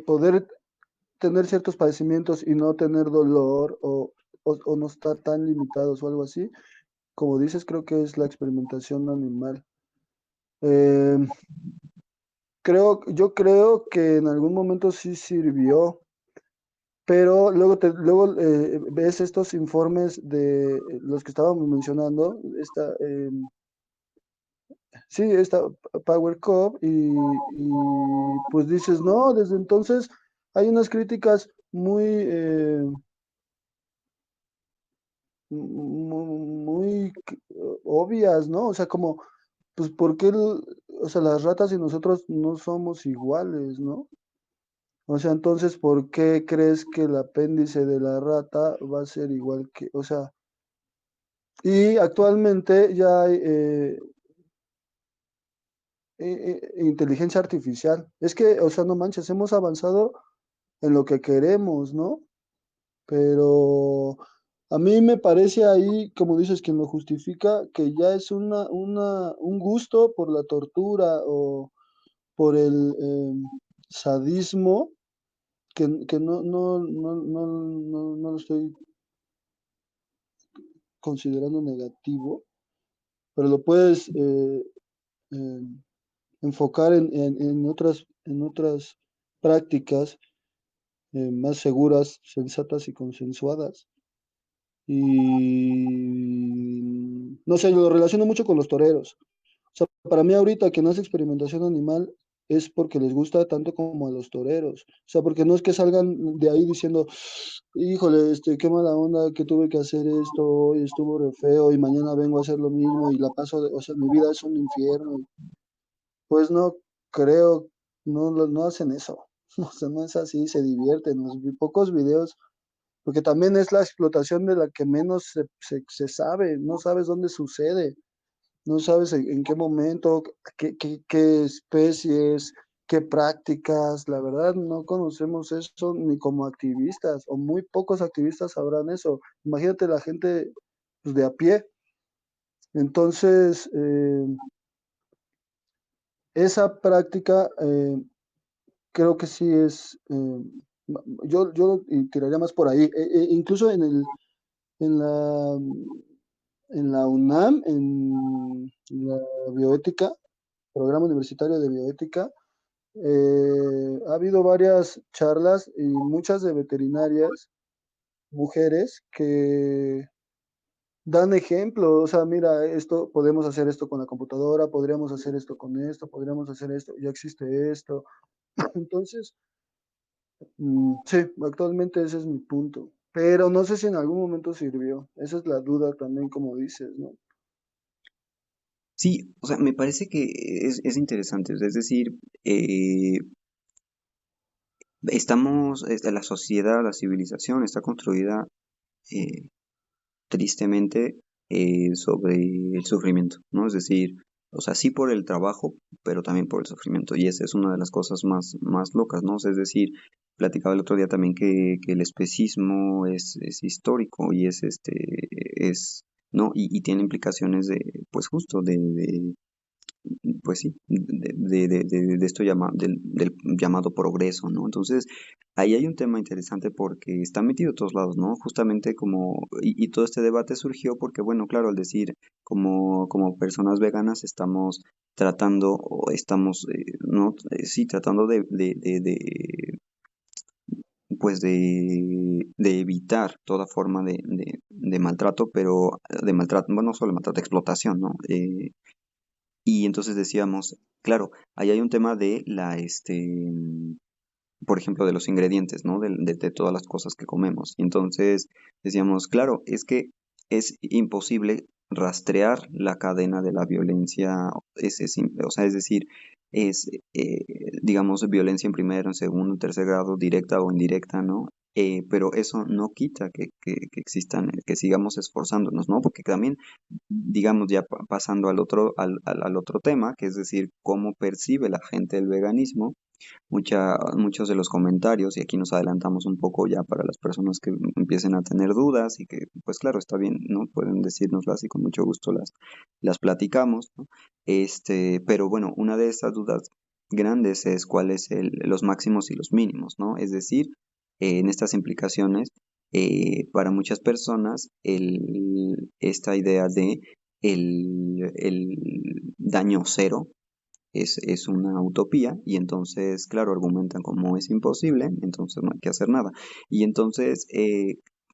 poder tener ciertos padecimientos y no tener dolor o no estar tan limitados o algo así, como dices, creo que es la experimentación animal. Eh, yo creo que en algún momento sí sirvió, pero luego ves estos informes de los que estábamos mencionando, esta Power Cup, pues dices, no, desde entonces hay unas críticas muy, obvias, ¿no? O sea, como, pues, ¿por qué o sea, las ratas y nosotros no somos iguales, ¿no? O sea, entonces, ¿por qué crees que el apéndice de la rata va a ser igual que, o sea, y actualmente ya hay inteligencia artificial? Es que, o sea, no manches, hemos avanzado en lo que queremos, ¿no? Pero a mí me parece ahí, como dices, quien lo justifica, que ya es un gusto por la tortura o por el sadismo, que no lo estoy considerando negativo, pero lo puedes eh, enfocar en otras prácticas más seguras, sensatas y consensuadas. Y no sé, yo lo relaciono mucho con los toreros. O sea, para mí ahorita que no hace experimentación animal es porque les gusta tanto como a los toreros. O sea, porque no es que salgan de ahí diciendo, híjole, qué mala onda que tuve que hacer esto, hoy estuvo re feo y mañana vengo a hacer lo mismo y la paso, o sea, mi vida es un infierno. Pues no creo, no hacen eso. O sea, no es así, se divierten. Los pocos videos, porque también es la explotación de la que menos se sabe, no sabes dónde sucede. No sabes en qué momento, qué especies, qué prácticas. La verdad, no conocemos eso ni como activistas, o muy pocos activistas sabrán eso. Imagínate la gente, pues, de a pie. Entonces, esa práctica creo que sí es, yo tiraría más por ahí. Incluso en la, en la UNAM, en la bioética, programa universitario de bioética, ha habido varias charlas y muchas de veterinarias, mujeres, que dan ejemplo. O sea, mira, esto, podemos hacer esto con la computadora, podríamos hacer esto con esto, podríamos hacer esto, ya existe esto. Entonces, sí, actualmente ese es mi punto. Pero no sé si en algún momento sirvió. Esa es la duda también, como dices, ¿no? Sí, o sea, me parece que es interesante, o sea, es decir, eh, la sociedad, la civilización está construida eh, tristemente sobre el sufrimiento, ¿no? Es decir, o sea, sí por el trabajo, pero también por el sufrimiento. Y esa es una de las cosas más locas, ¿no? O sea, es decir, platicaba el otro día también que el especismo es histórico y ¿no? Y tiene implicaciones pues justo pues sí, de esto del llamado progreso, ¿no? Entonces, ahí hay un tema interesante porque está metido a todos lados, ¿no? Justamente y todo este debate surgió porque, bueno, claro, al decir, como personas veganas estamos tratando, o estamos, ¿no? Sí, tratando pues de evitar toda forma de maltrato, pero de maltrato, bueno, no solo de maltrato, de explotación, ¿no? Y entonces decíamos, claro, ahí hay un tema por ejemplo, de los ingredientes, ¿no? De todas las cosas que comemos. Y entonces decíamos, claro, es que es imposible rastrear la cadena de la violencia, o sea, es decir, es, digamos, violencia en primero, en segundo, en tercer grado, directa o indirecta, ¿no? pero eso no quita que existan, que sigamos esforzándonos, ¿no? Porque también, digamos, ya pasando al otro tema, que es decir, cómo percibe la gente el veganismo, muchos de los comentarios, y aquí nos adelantamos un poco ya para las personas que empiecen a tener dudas y que, pues claro, está bien, ¿no? Pueden decírnoslo así, con mucho gusto las platicamos, ¿no? Pero bueno, una de estas dudas grandes es cuál es los máximos y los mínimos, ¿no? Es decir, en estas implicaciones, para muchas personas, esta idea de el daño cero es una utopía y entonces, claro, argumentan como es imposible, entonces no hay que hacer nada. Y entonces,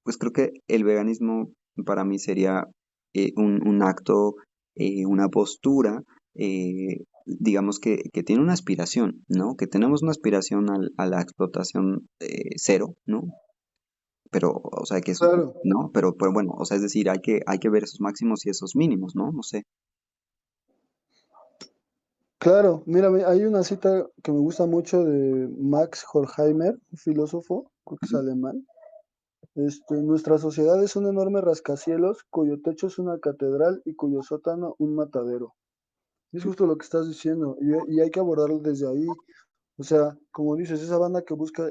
pues creo que el veganismo para mí sería un acto, una postura, digamos que tiene una aspiración, ¿no? Que tenemos una aspiración a la explotación cero, ¿no? Pero, o sea, que es, Claro, ¿no? Pero bueno, o sea, es decir, hay que ver esos máximos y esos mínimos, ¿no? No sé. claro. Mira, hay una cita que me gusta mucho de Max Horkheimer, un filósofo, creo que es alemán. Nuestra sociedad es un enorme rascacielos cuyo techo es una catedral y cuyo sótano un matadero. Y es justo lo que estás diciendo, y hay que abordarlo desde ahí. O sea, como dices, esa banda que busca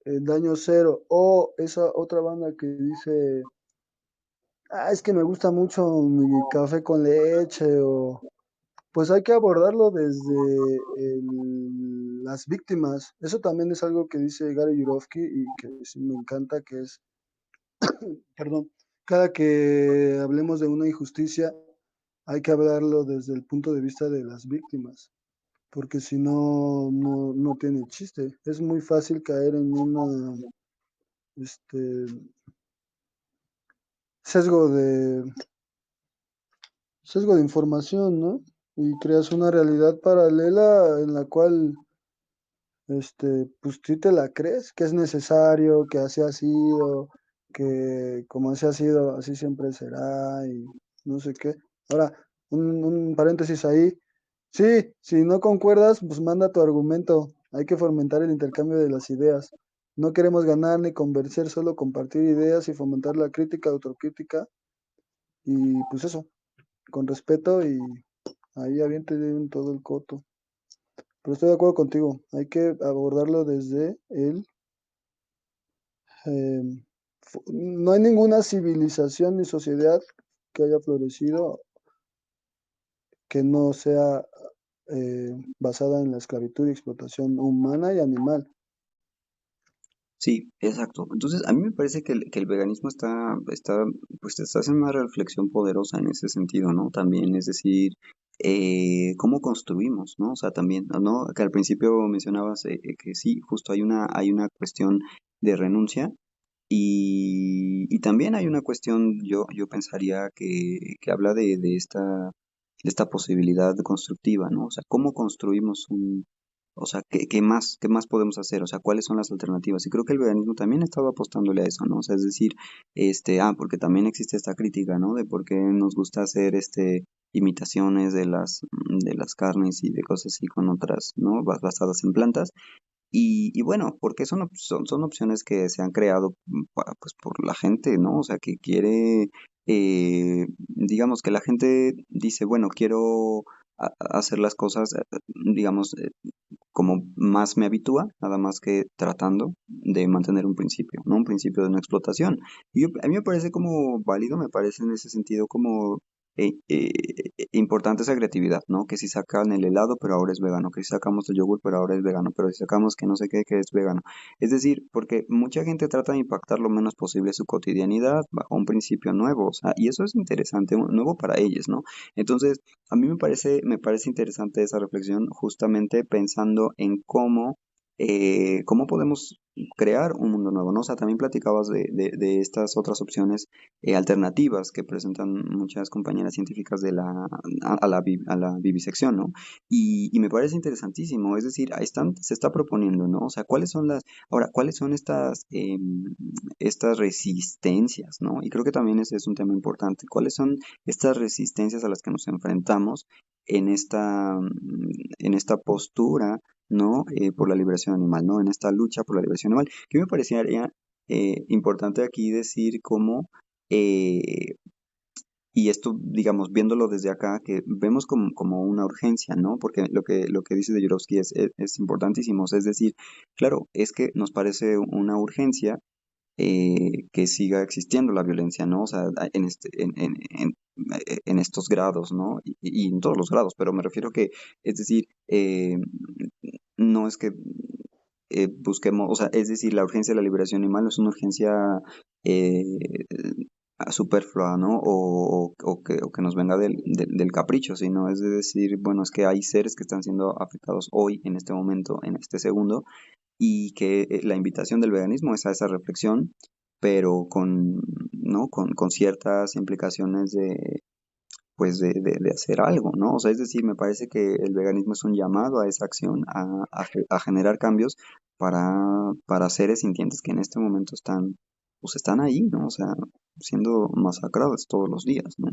el daño cero, o esa otra banda que dice, es que me gusta mucho mi café con leche, o pues hay que abordarlo desde las víctimas. Eso también es algo que dice Gary Yurovsky y que sí me encanta, que es, perdón, cada que hablemos de una injusticia, hay que hablarlo desde el punto de vista de las víctimas, porque si no, no tiene chiste. Es muy fácil caer en una este, sesgo de, sesgo de información, ¿no? Y creas una realidad paralela en la cual pues tú te la crees, que es necesario, que así ha sido, que como así ha sido, así siempre será y no sé qué. Ahora, un paréntesis ahí. Sí, si no concuerdas, pues manda tu argumento. Hay que fomentar el intercambio de las ideas. No queremos ganar ni convencer, solo compartir ideas y fomentar la crítica, autocrítica y pues eso, con respeto y ahí aviente todo el coto. Pero estoy de acuerdo contigo, hay que abordarlo desde em, no hay ninguna civilización ni sociedad que haya florecido que no sea basada en la esclavitud y explotación humana y animal. Sí, exacto. Entonces, a mí me parece que el veganismo pues está haciendo una reflexión poderosa en ese sentido, ¿no? También, es decir, cómo construimos, ¿no? O sea, también, ¿no? Que al principio mencionabas que sí, justo hay una cuestión de renuncia y también hay una cuestión, yo pensaría que habla de esta posibilidad constructiva, ¿no? O sea, cómo construimos o sea, ¿qué más podemos hacer? O sea, ¿cuáles son las alternativas? Y creo que el veganismo también estaba apostándole a eso, ¿no? O sea, es decir, porque también existe esta crítica, ¿no? De por qué nos gusta hacer, imitaciones de las carnes y de cosas así con otras, ¿no? Basadas en plantas. Y bueno, porque son opciones que se han creado pues por la gente, ¿no? O sea, que quiere, digamos que la gente dice, bueno, quiero hacer las cosas, digamos, como más me habitúa, nada más que tratando de mantener un principio, ¿no? Un principio de no explotación. A mí me parece como válido, me parece en ese sentido como importante esa creatividad, ¿no? Que si sacan el helado, pero ahora es vegano, que si sacamos el yogur, pero ahora es vegano, pero si sacamos que no sé qué, que es vegano. Es decir, porque mucha gente trata de impactar lo menos posible su cotidianidad bajo un principio nuevo, o sea, y eso es interesante, nuevo para ellos, ¿no? Entonces, a mí me parece interesante esa reflexión justamente pensando en cómo podemos crear un mundo nuevo, ¿no? O sea, también platicabas de estas otras opciones alternativas que presentan muchas compañeras científicas a la vivisección, ¿no? Y me parece interesantísimo, es decir, se está proponiendo, ¿no? O sea, cuáles son estas resistencias, ¿no? Y creo que también ese es un tema importante, ¿cuáles son estas resistencias a las que nos enfrentamos en esta postura? ¿no? Por la liberación animal, ¿no? En esta lucha por la liberación animal, que me parecería importante aquí decir cómo eh, y esto, digamos, viéndolo desde acá, que vemos como una urgencia, ¿no? Porque lo que dice de Yurovsky es importantísimo. Es decir, claro, es que nos parece una urgencia que siga existiendo la violencia, ¿no? O sea, en estos grados, ¿no? Y en todos los grados, pero me refiero que, es decir, no es que busquemos, o sea, es decir, la urgencia de la liberación animal no es una urgencia eh, superflua, ¿no? O que nos venga del capricho, sino es de decir, bueno, es que hay seres que están siendo afectados hoy, en este momento, en este segundo, y que la invitación del veganismo es a esa reflexión, pero ¿no? Con ciertas implicaciones pues de hacer algo, ¿no? O sea, es decir, me parece que el veganismo es un llamado a esa acción, a generar cambios para seres sintientes que en este momento pues están ahí, ¿no? O sea, siendo masacrados todos los días, ¿no?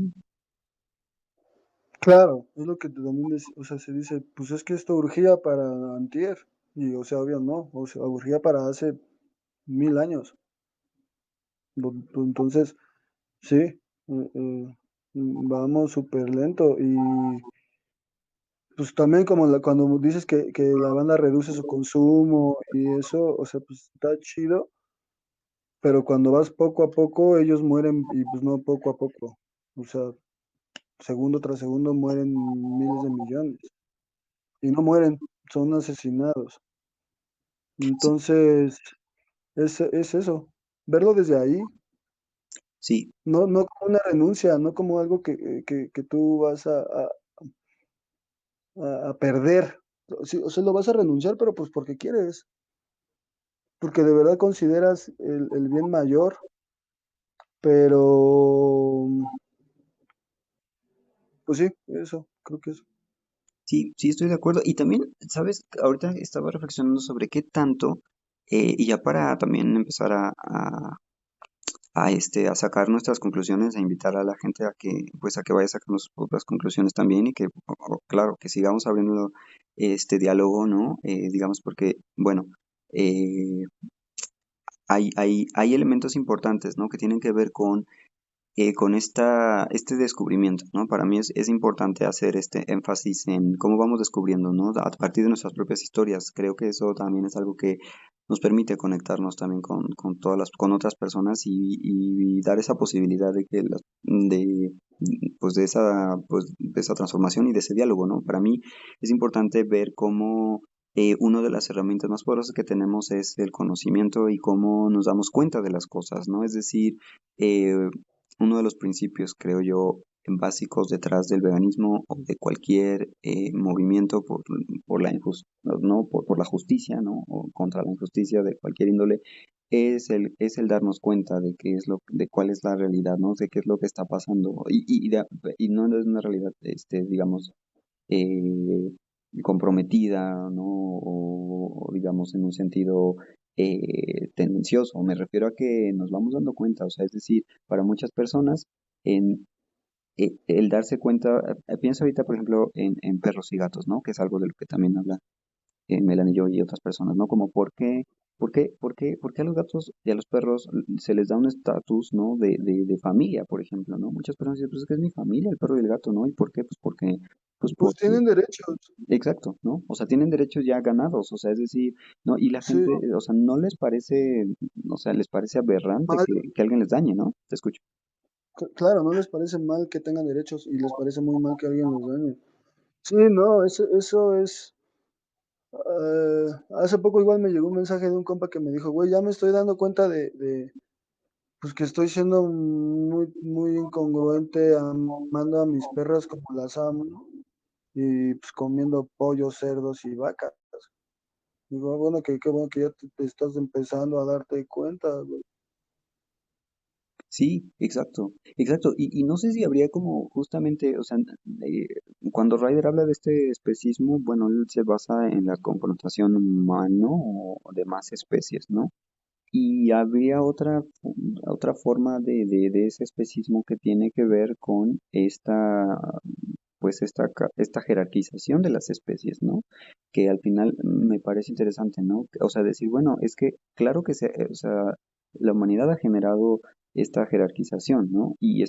Claro, es lo que también, o sea, se dice, pues es que esto urgía para antier, y o sea, obvio no, o sea, urgía para hace 1000 años. Entonces, sí, vamos súper lento y pues también como cuando dices que la banda reduce su consumo y eso, o sea, pues está chido, pero cuando vas poco a poco, ellos mueren y pues no poco a poco, o sea, segundo tras segundo mueren miles de millones y no mueren, son asesinados. Sí, Entonces, es eso, verlo desde ahí, sí, no como una renuncia, no como algo que tú vas a perder. Sí, o sea, lo vas a renunciar, pero pues porque quieres, porque de verdad consideras el bien mayor, pero pues sí, eso, creo que eso. sí, sí estoy de acuerdo. Y también, ¿sabes? Ahorita estaba reflexionando sobre qué tanto, y ya para también empezar a sacar nuestras conclusiones, a invitar a la gente pues a que vaya a sacar sus propias conclusiones también y que, claro, que sigamos abriendo este diálogo, ¿no? Digamos porque, bueno, eh, hay elementos importantes, ¿no? Que tienen que ver con este descubrimiento, ¿no? Para mí es importante hacer este énfasis en cómo vamos descubriendo, ¿no? A partir de nuestras propias historias. Creo que eso también es algo que nos permite conectarnos también con otras personas y dar esa posibilidad de esa transformación y de ese diálogo, ¿no? Para mí es importante ver cómo una de las herramientas más poderosas que tenemos es el conocimiento y cómo nos damos cuenta de las cosas, ¿no? Es decir, eh, uno de los principios, creo yo, básicos detrás del veganismo o de cualquier movimiento por no, por la justicia, ¿no? O contra la injusticia de cualquier índole, es el darnos cuenta de cuál es la realidad, ¿no? De qué es lo que está pasando. Y no es una realidad, digamos, eh, comprometida, ¿no? O, digamos en un sentido tendencioso. Me refiero a que nos vamos dando cuenta, o sea, es decir, para muchas personas, en, el darse cuenta, pienso ahorita, por ejemplo, en perros y gatos, ¿no? Que es algo de lo que también habla Melanie y yo y otras personas, ¿no? Como por qué a los gatos y a los perros se les da un estatus, ¿no? De familia, por ejemplo, ¿no? Muchas personas dicen, pues es que es mi familia, el perro y el gato, ¿no? ¿Y por qué? Pues pues Pues porque, tienen derechos, exacto, ¿no? O sea, tienen derechos ya ganados, o sea, es decir, ¿no? Y la sí, gente, o sea, no les parece, o sea, les parece aberrante mal, que alguien les dañe, ¿no? Te escucho. claro, no les parece mal que tengan derechos y les parece muy mal que alguien los dañe. Sí, no, eso es. Hace poco igual me llegó un mensaje de un compa que me dijo, güey, ya me estoy dando cuenta pues que estoy siendo muy, muy incongruente amando a mis perras como las amo y pues comiendo pollos, cerdos y vacas. Digo, bueno, qué bueno que ya te estás empezando a darte cuenta, güey. Sí, exacto, exacto. Y no sé si habría como justamente, o sea, eh, cuando Ryder habla de este especismo, bueno, él se basa en la confrontación humano o de más especies, ¿no? Y habría otra forma de ese especismo que tiene que ver con esta pues esta jerarquización de las especies, ¿no? Que al final me parece interesante, ¿no? O sea, decir, bueno, es que claro que o sea, la humanidad ha generado esta jerarquización, ¿no? Y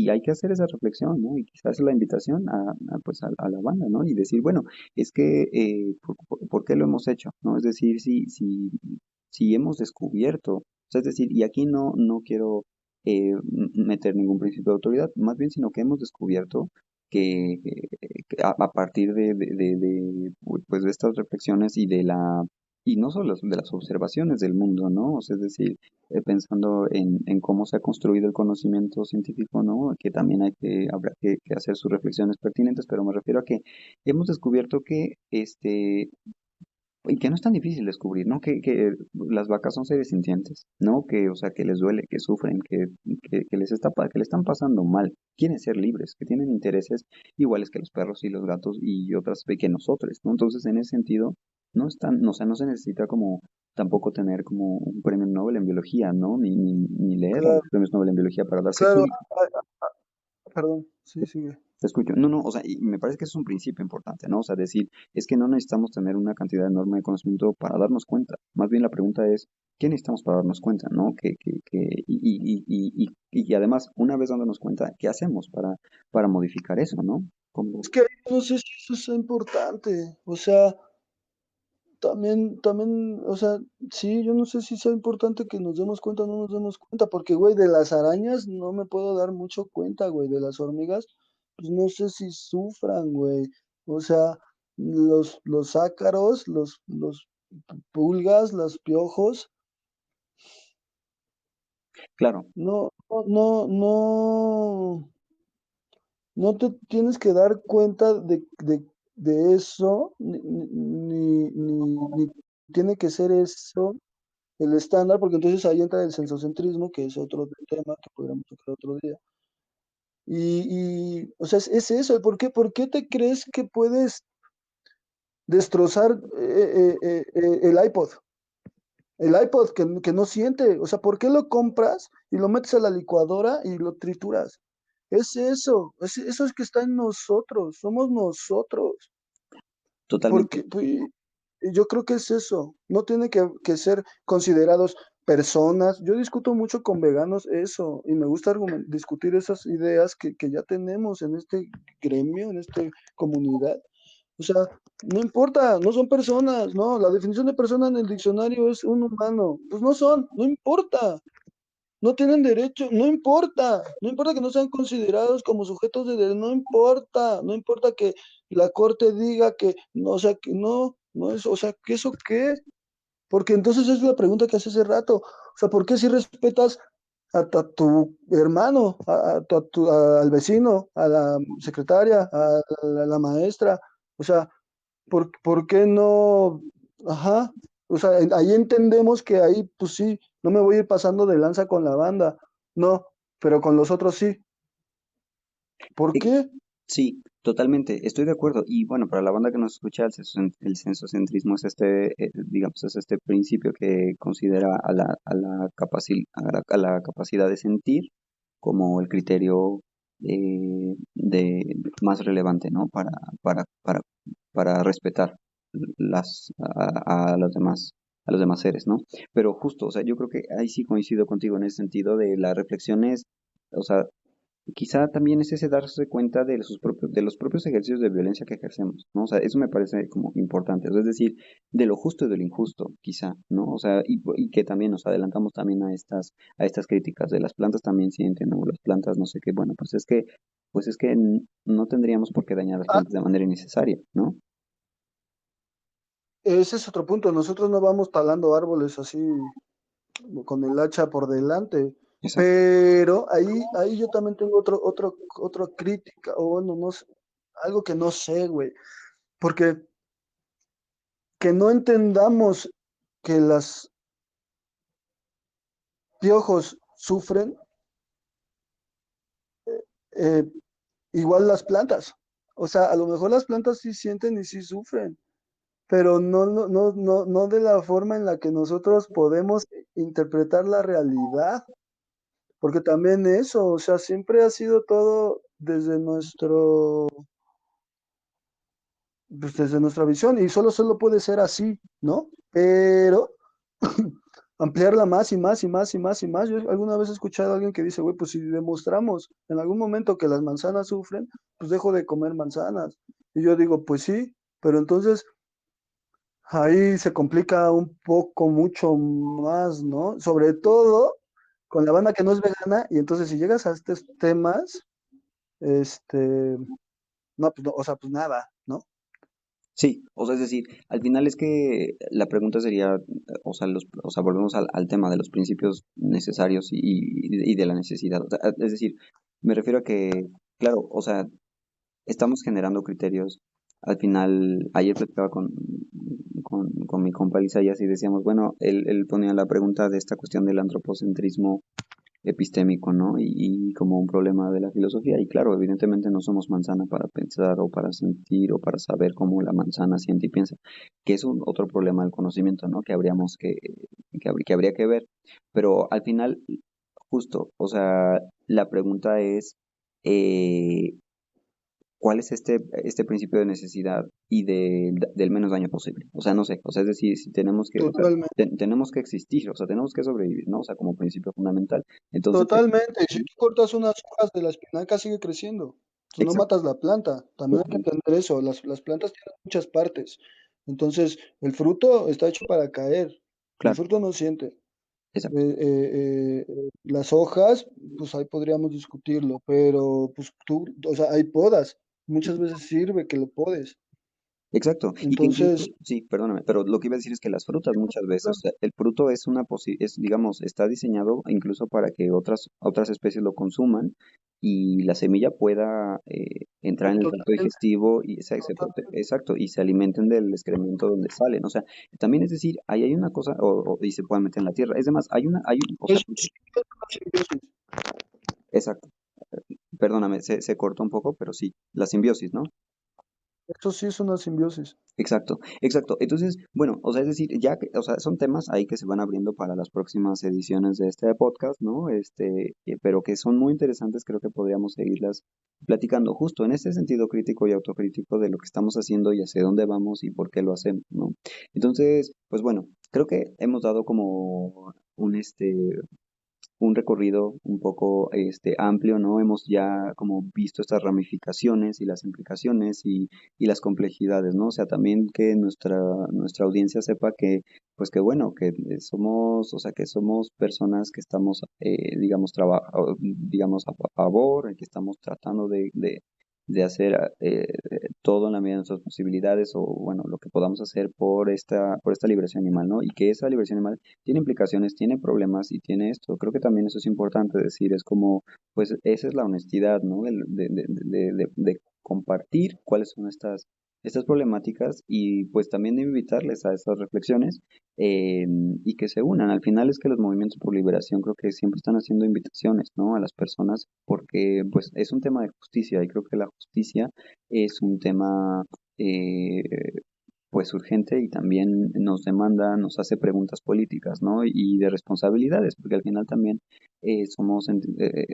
hay que hacer esa reflexión, ¿no? Y quizás la invitación pues a la banda, ¿no? Y decir, bueno, es que, ¿por qué lo hemos hecho? ¿No? Es decir, si hemos descubierto, o sea, es decir, y aquí no quiero meter ningún principio de autoridad, más bien, sino que hemos descubierto que a partir pues de estas reflexiones y no solo de las observaciones del mundo, ¿no? O sea, es decir, pensando en cómo se ha construido el conocimiento científico, ¿no? Que también habrá que hacer sus reflexiones pertinentes, pero me refiero a que hemos descubierto que y que no es tan difícil descubrir, ¿no? Que las vacas son seres sintientes, ¿no? Que, o sea, que les duele, que sufren, que le están pasando mal, quieren ser libres, que tienen intereses iguales que los perros y los gatos y otras que nosotros, ¿no? Entonces, en ese sentido, no están, no, o sea, no se necesita como tampoco tener como un premio Nobel en biología, ¿no? Ni leer los Claro, premios Nobel en biología para darse claro, cuenta. perdón, sí, sigue. Te escucho. No, no, o sea, y me parece que eso es un principio importante, ¿no? O sea, decir, es que no necesitamos tener una cantidad enorme de conocimiento para darnos cuenta. Más bien la pregunta es, ¿qué necesitamos para darnos cuenta, ¿no? Y además, una vez dándonos cuenta, ¿qué hacemos para modificar eso, ¿no? Como, Es que no sé si eso es importante, o sea, también, o sea, sí, yo no sé si sea importante que nos demos cuenta o no nos demos cuenta, porque, güey, de las arañas no me puedo dar mucho cuenta, güey, de las hormigas, pues no sé si sufran, güey, o sea, los ácaros, los pulgas, los piojos, claro, no, no, no, no te tienes que dar cuenta de eso, ni tiene que ser eso el estándar, porque entonces ahí entra el sensocentrismo, que es otro tema que podríamos tocar otro día. O sea, es eso, por qué te crees que puedes destrozar el iPod? El iPod que no siente, o sea, ¿por qué lo compras y lo metes a la licuadora y lo trituras? Es eso, eso es que está en nosotros, somos nosotros. totalmente. Porque pues, yo creo que es eso, no tiene que ser considerados personas. Yo discuto mucho con veganos eso y me gusta discutir esas ideas que ya tenemos en este gremio, en esta comunidad. O sea, no importa, no son personas, no, la definición de persona en el diccionario es un humano. Pues no son, no importa. No tienen derecho, no importa que no sean considerados como sujetos de derecho, no importa que la corte diga que, no, o sea, que no es, o sea, ¿que eso qué? Porque entonces es la pregunta que hace hace rato, o sea, ¿por qué si respetas a tu hermano, al vecino, a la secretaria, a la maestra? O sea, ¿por qué no? Ajá. O sea, ahí entendemos que ahí, pues sí, no me voy a ir pasando de lanza con la banda. No, pero con los otros sí. ¿Por Eh, qué? Sí, totalmente, estoy de acuerdo. Y bueno, para la banda que nos escucha, el sensocentrismo es digamos, es este principio que considera a la capacidad de sentir como el criterio más relevante, ¿no? Para respetar a los demás seres, ¿no? Pero justo, o sea, yo creo que ahí sí coincido contigo en ese sentido de las reflexiones, o sea, quizá también es ese darse cuenta de los propios ejercicios de violencia que ejercemos, ¿no? O sea, eso me parece como importante, o sea, es decir, de lo justo y de lo injusto, quizá, ¿no? O sea, y que también nos adelantamos también a estas críticas de las plantas también sienten, ¿no? Las plantas no sé qué, bueno, pues es que no tendríamos por qué dañar las Ah, plantas de manera innecesaria, ¿no? ese es otro punto. Nosotros no vamos talando árboles así con el hacha por delante. Exacto. Pero ahí yo también tengo otra crítica, o bueno, no sé, algo que no sé, güey. Porque que no entendamos que las piojos sufren, eh, igual las plantas. O sea, a lo mejor las plantas sí sienten y sí sufren, pero no de la forma en la que nosotros podemos interpretar la realidad, porque también eso, o sea, siempre ha sido todo. desde nuestro, pues desde nuestra visión y solo puede ser así, ¿no? Pero ampliarla más y más y más y más y más. Yo alguna vez he escuchado a alguien que dice, güey, pues si demostramos en algún momento que las manzanas sufren, pues dejo de comer manzanas. Y yo digo, pues sí, pero entonces ahí se complica un poco, mucho más, ¿no? Sobre todo con la banda que no es vegana y entonces si llegas a estos temas, este, no, pues no, o sea, pues nada, ¿no? Sí, o sea, es decir, al final es que la pregunta sería, o sea, volvemos al tema de los principios necesarios y de la necesidad. O sea, es decir, me refiero a que, claro, o sea, estamos generando criterios. Al final, ayer platicaba con mi compa Isaías y decíamos, bueno, él ponía la pregunta de esta cuestión del antropocentrismo epistémico, ¿no? Y como un problema de la filosofía. Y claro, evidentemente no somos manzana para pensar o para sentir o para saber cómo la manzana siente y piensa, que es un otro problema del conocimiento, ¿no? Que que habría que ver. Pero al final, justo, o sea, la pregunta es, eh, ¿cuál es este principio de necesidad y del menos daño posible? O sea, no sé, o sea, es decir, si tenemos que, o sea, Totalmente. tenemos que existir, o sea, tenemos que sobrevivir, ¿no? O sea, como principio fundamental. Entonces, Totalmente. Y si tú cortas unas hojas de la espinaca, sigue creciendo. Tú no exacto, matas la planta. También hay que entender eso. Las plantas tienen muchas partes. Entonces, el fruto está hecho para caer. El claro, fruto no siente. exacto, Las hojas, pues ahí podríamos discutirlo, pero pues tú, o sea, hay podas. Muchas veces sirve que lo podes. exacto. Y que incluso, Entonces, sí, perdóname, pero lo que iba a decir es que las frutas muchas veces, o sea, el fruto es digamos, está diseñado incluso para que otras especies lo consuman y la semilla pueda entrar en el tracto totalmente, digestivo y totalmente, exacto, y se alimenten del excremento donde salen. O sea, también es decir, ahí hay una cosa, y se pueden meter en la tierra. Es demás, o sea, eso sí es una simbiosis. exacto, perdóname, se cortó un poco, pero sí, la simbiosis, ¿no? Eso sí es una simbiosis. Exacto, exacto. Entonces, bueno, o sea, es decir, o sea, son temas ahí que se van abriendo para las próximas ediciones de este podcast, ¿no? Pero que son muy interesantes, creo que podríamos seguirlas platicando justo en este sentido crítico y autocrítico de lo que estamos haciendo y hacia dónde vamos y por qué lo hacemos, ¿no? Entonces, pues bueno, creo que hemos dado como un recorrido un poco amplio, ¿no? Hemos ya como visto estas ramificaciones y las implicaciones y las complejidades, ¿no? O sea, también que nuestra audiencia sepa que, pues que bueno, que somos, o sea, que somos personas que estamos, digamos, a favor, que estamos tratando de hacer todo en la medida de nuestras posibilidades o, bueno, lo que podamos hacer por esta liberación animal, ¿no? Y que esa liberación animal tiene implicaciones, tiene problemas y tiene esto. Creo que también eso es importante decir, es como, pues esa es la honestidad, ¿no? De compartir cuáles son estas problemáticas y pues también de invitarles a esas reflexiones y que se unan. Al final es que los movimientos por liberación creo que siempre están haciendo invitaciones, ¿no? A las personas porque pues es un tema de justicia y creo que la justicia es un tema eh, pues urgente y también nos demanda, nos hace preguntas políticas, ¿no? Y de responsabilidades, porque al final también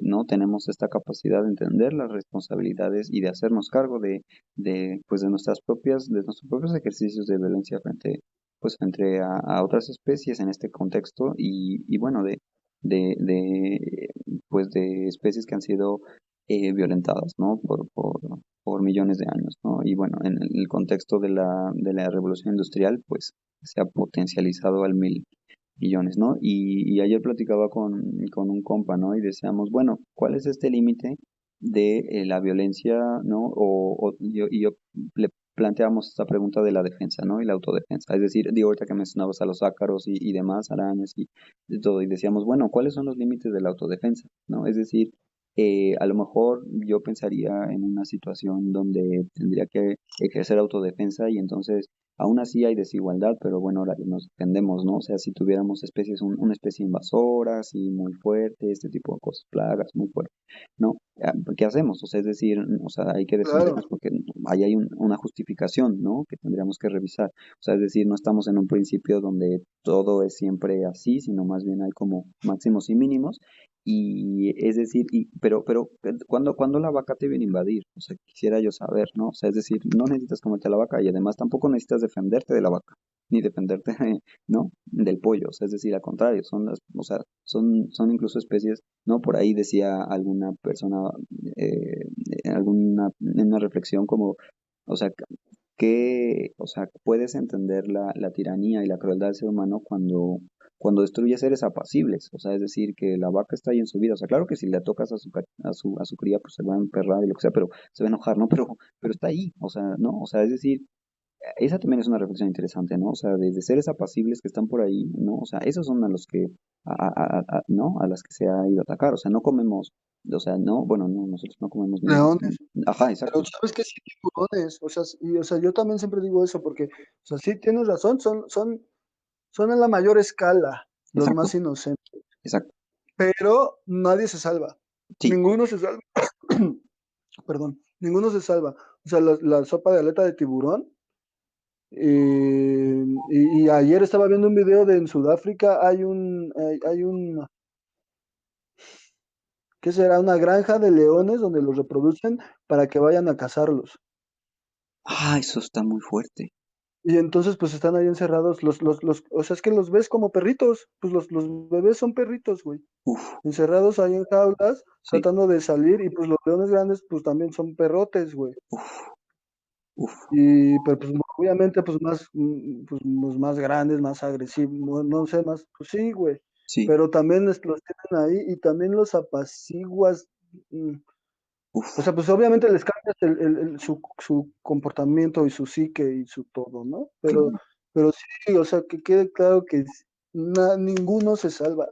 no tenemos esta capacidad de entender las responsabilidades y de hacernos cargo pues de nuestros propios ejercicios de violencia frente a otras especies en este contexto y bueno, pues de especies que han sido violentadas, ¿no? Por millones de años, ¿no? Y bueno, en el contexto de la revolución industrial, pues se ha potencializado al mil millones, ¿no? Y ayer platicaba con un compa, ¿no? Y decíamos, bueno, ¿cuál es este límite de la violencia, ¿no? Y yo le planteamos esta pregunta de la defensa, ¿no? Y la autodefensa. Es decir, digo, ahorita que mencionabas a los ácaros y demás, arañas y de todo, y decíamos, bueno, ¿cuáles son los límites de la autodefensa, ¿no? Es decir, a lo mejor yo pensaría en una situación donde tendría que ejercer autodefensa y entonces aún así hay desigualdad, pero bueno, ahora nos defendemos, ¿no? O sea, si tuviéramos una especie invasora, así muy fuerte, este tipo de cosas, plagas muy fuertes, ¿no? ¿Qué hacemos? O sea, es decir, o sea, hay que Claro. defendernos porque ahí hay una justificación, ¿no? Que tendríamos que revisar. O sea, es decir, no estamos en un principio donde todo es siempre así, sino más bien hay como máximos y mínimos Y es decir, pero ¿cuándo la vaca te viene a invadir? O sea, quisiera yo saber, ¿no? O sea, es decir, no necesitas comerte a la vaca y además tampoco necesitas defenderte de la vaca, ni defenderte, ¿no? Del pollo. O sea, es decir, al contrario, o sea, son incluso especies, ¿no? Por ahí decía alguna persona, en una reflexión como, o sea, o sea, puedes entender la tiranía y la crueldad del ser humano cuando destruye seres apacibles, o sea, es decir, que la vaca está ahí en su vida, o sea, claro que si le tocas a su cría, pues se va a emperrar y lo que sea, pero se va a enojar, ¿no? Pero está ahí, o sea, ¿no? O sea, es decir, esa también es una reflexión interesante, ¿no? O sea, desde seres apacibles que están por ahí, ¿no? O sea, esos son a los que, ¿no? A las que se ha ido a atacar, o sea, no comemos, o sea, no, bueno, no, nosotros no comemos ni, Leones. ajá, Pero exacto, sabes que sí, tiburones, o sea, y, o sea, yo también siempre digo eso porque, o sea, sí tienes razón, son en la mayor escala los exacto, más inocentes, exacto, pero nadie se salva, sí, ninguno se salva, perdón, ninguno se salva. O sea, la sopa de aleta de tiburón, y ayer estaba viendo un video de en Sudáfrica, hay un, ¿qué será? Una granja de leones donde los reproducen para que vayan a cazarlos. ah, eso está muy fuerte, Y entonces pues están ahí encerrados, o sea, es que los ves como perritos, pues los bebés son perritos, güey, uf, encerrados ahí en jaulas, sí, tratando de salir, y pues los leones grandes pues también son perrotes, güey. uf, uf, Y pero pues obviamente pues más, pues, los más grandes, más agresivos, no, no sé, más, pues sí, güey. sí, Pero también los tienen ahí y también los apaciguas. mm, O uf, sea, pues obviamente les cambias su comportamiento y su psique y su todo, ¿no? claro. Pero sí, o sea, que quede claro que ninguno se salva.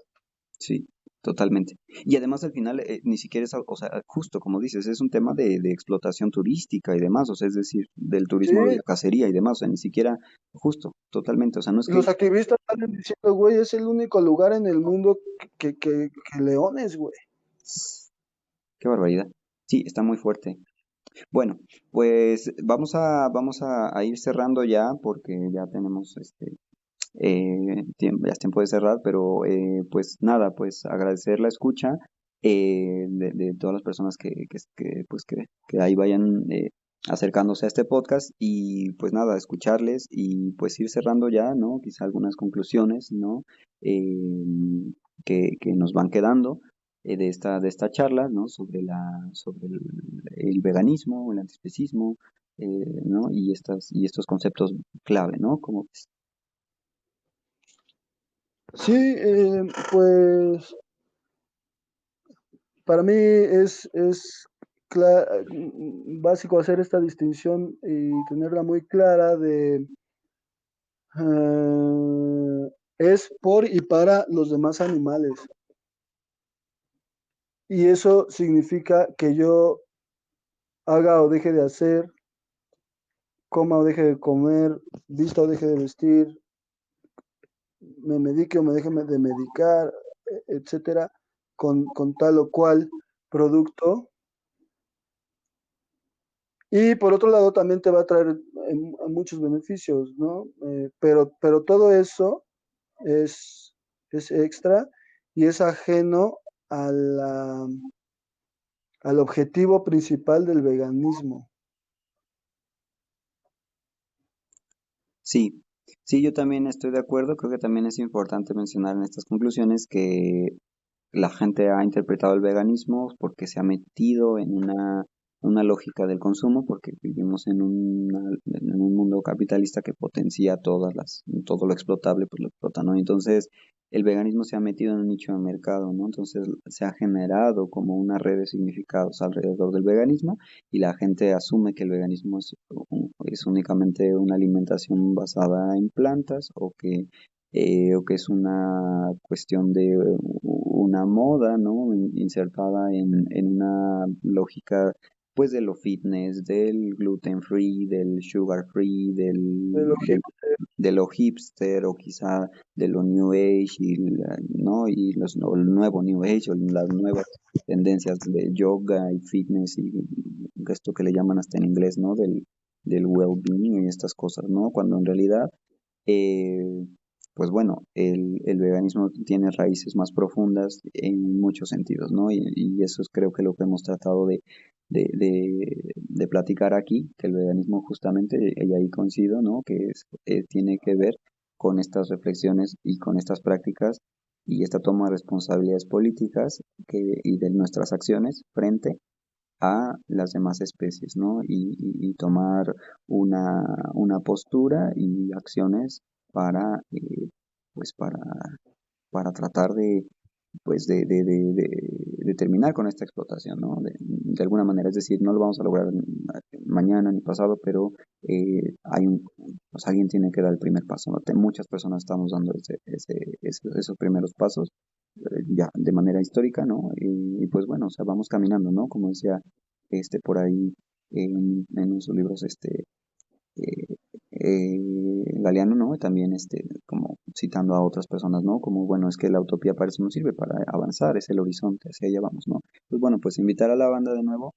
Sí, totalmente. Y además al final ni siquiera es, o sea, justo como dices, es un tema de explotación turística y demás, o sea, es decir, del Sí, turismo de la cacería y demás, o sea, ni siquiera, justo, totalmente, o sea, no es y que, los activistas están diciendo, güey, es el único lugar en el mundo que leones, güey. qué barbaridad. Sí, está muy fuerte. Bueno, pues vamos a ir cerrando ya porque ya tenemos ya es tiempo de cerrar, pero pues nada, pues agradecer la escucha de todas las personas que ahí vayan acercándose a este podcast y pues nada, escucharles y pues ir cerrando ya, ¿no? Quizá algunas conclusiones, ¿no? Que nos van quedando de esta charla, ¿no? Sobre el veganismo, el antiespecismo, ¿no? Y estos conceptos clave, ¿no? Como Sí, pues para mí es básico hacer esta distinción y tenerla muy clara de es por y para los demás animales. Y eso significa que yo haga o deje de hacer, coma o deje de comer, vista o deje de vestir, me medique o me deje de medicar, etcétera, con tal o cual producto. Y por otro lado también te va a traer muchos beneficios, ¿no? Pero todo eso es extra y es ajeno a al objetivo principal del veganismo. sí, sí, yo también estoy de acuerdo. Creo que también es importante mencionar en estas conclusiones que la gente ha interpretado el veganismo porque se ha metido en una lógica del consumo, porque vivimos en un mundo capitalista que potencia todo lo explotable, pues lo explota, ¿no? Entonces, el veganismo se ha metido en un nicho de mercado, ¿no? Entonces, se ha generado como una red de significados alrededor del veganismo y la gente asume que el veganismo es únicamente una alimentación basada en plantas o que es una cuestión de una moda, ¿no? Insertada en una lógica, pues, de lo fitness, del gluten free, del sugar free, De lo de lo hipster o quizá de lo new age ¿no? Y o el nuevo new age o las nuevas tendencias de yoga y fitness y esto que le llaman hasta en inglés, ¿no? Del well-being y estas cosas, ¿no? Cuando en realidad eh, pues bueno, el veganismo tiene raíces más profundas en muchos sentidos, ¿no? Y eso es creo que lo que hemos tratado de platicar aquí, que el veganismo justamente, y ahí coincido, ¿no? Que tiene que ver con estas reflexiones y con estas prácticas y esta toma de responsabilidades políticas y de nuestras acciones frente a las demás especies, ¿no? Y tomar una postura y acciones para, pues para tratar pues de terminar con esta explotación, ¿no? De alguna manera, es decir, no lo vamos a lograr mañana ni pasado, pero pues alguien tiene que dar el primer paso, ¿no? Muchas personas estamos dando esos primeros pasos ya de manera histórica, ¿no? Pues bueno, o sea, vamos caminando, ¿no? Como decía por ahí en sus libros eh, Galeano, ¿no? También como citando a otras personas, ¿no? Como, bueno, es que la utopía para eso no sirve, para avanzar, es el horizonte, hacia allá vamos, ¿no? Pues bueno, pues invitar a la banda de nuevo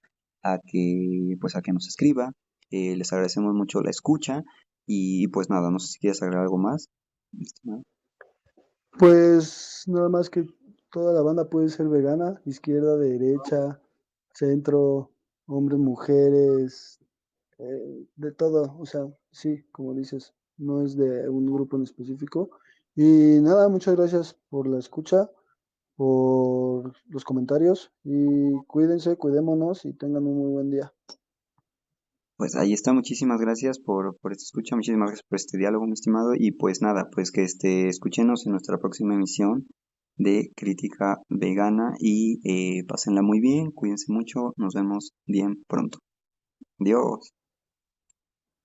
pues a que nos escriba, les agradecemos mucho la escucha y pues nada, no sé si quieres agregar algo más, mi estimado. Pues nada más que toda la banda puede ser vegana, izquierda, derecha, centro, hombres, mujeres, de todo, o sea, sí, como dices, no es de un grupo en específico. Y nada, muchas gracias por la escucha, por los comentarios y cuídense, cuidémonos y tengan un muy buen día. Pues ahí está, muchísimas gracias por esta escucha, muchísimas gracias por este diálogo, mi estimado, y pues nada, pues que escúchenos en nuestra próxima emisión de Crítica Vegana y pásenla muy bien, cuídense mucho, nos vemos bien pronto. Adiós.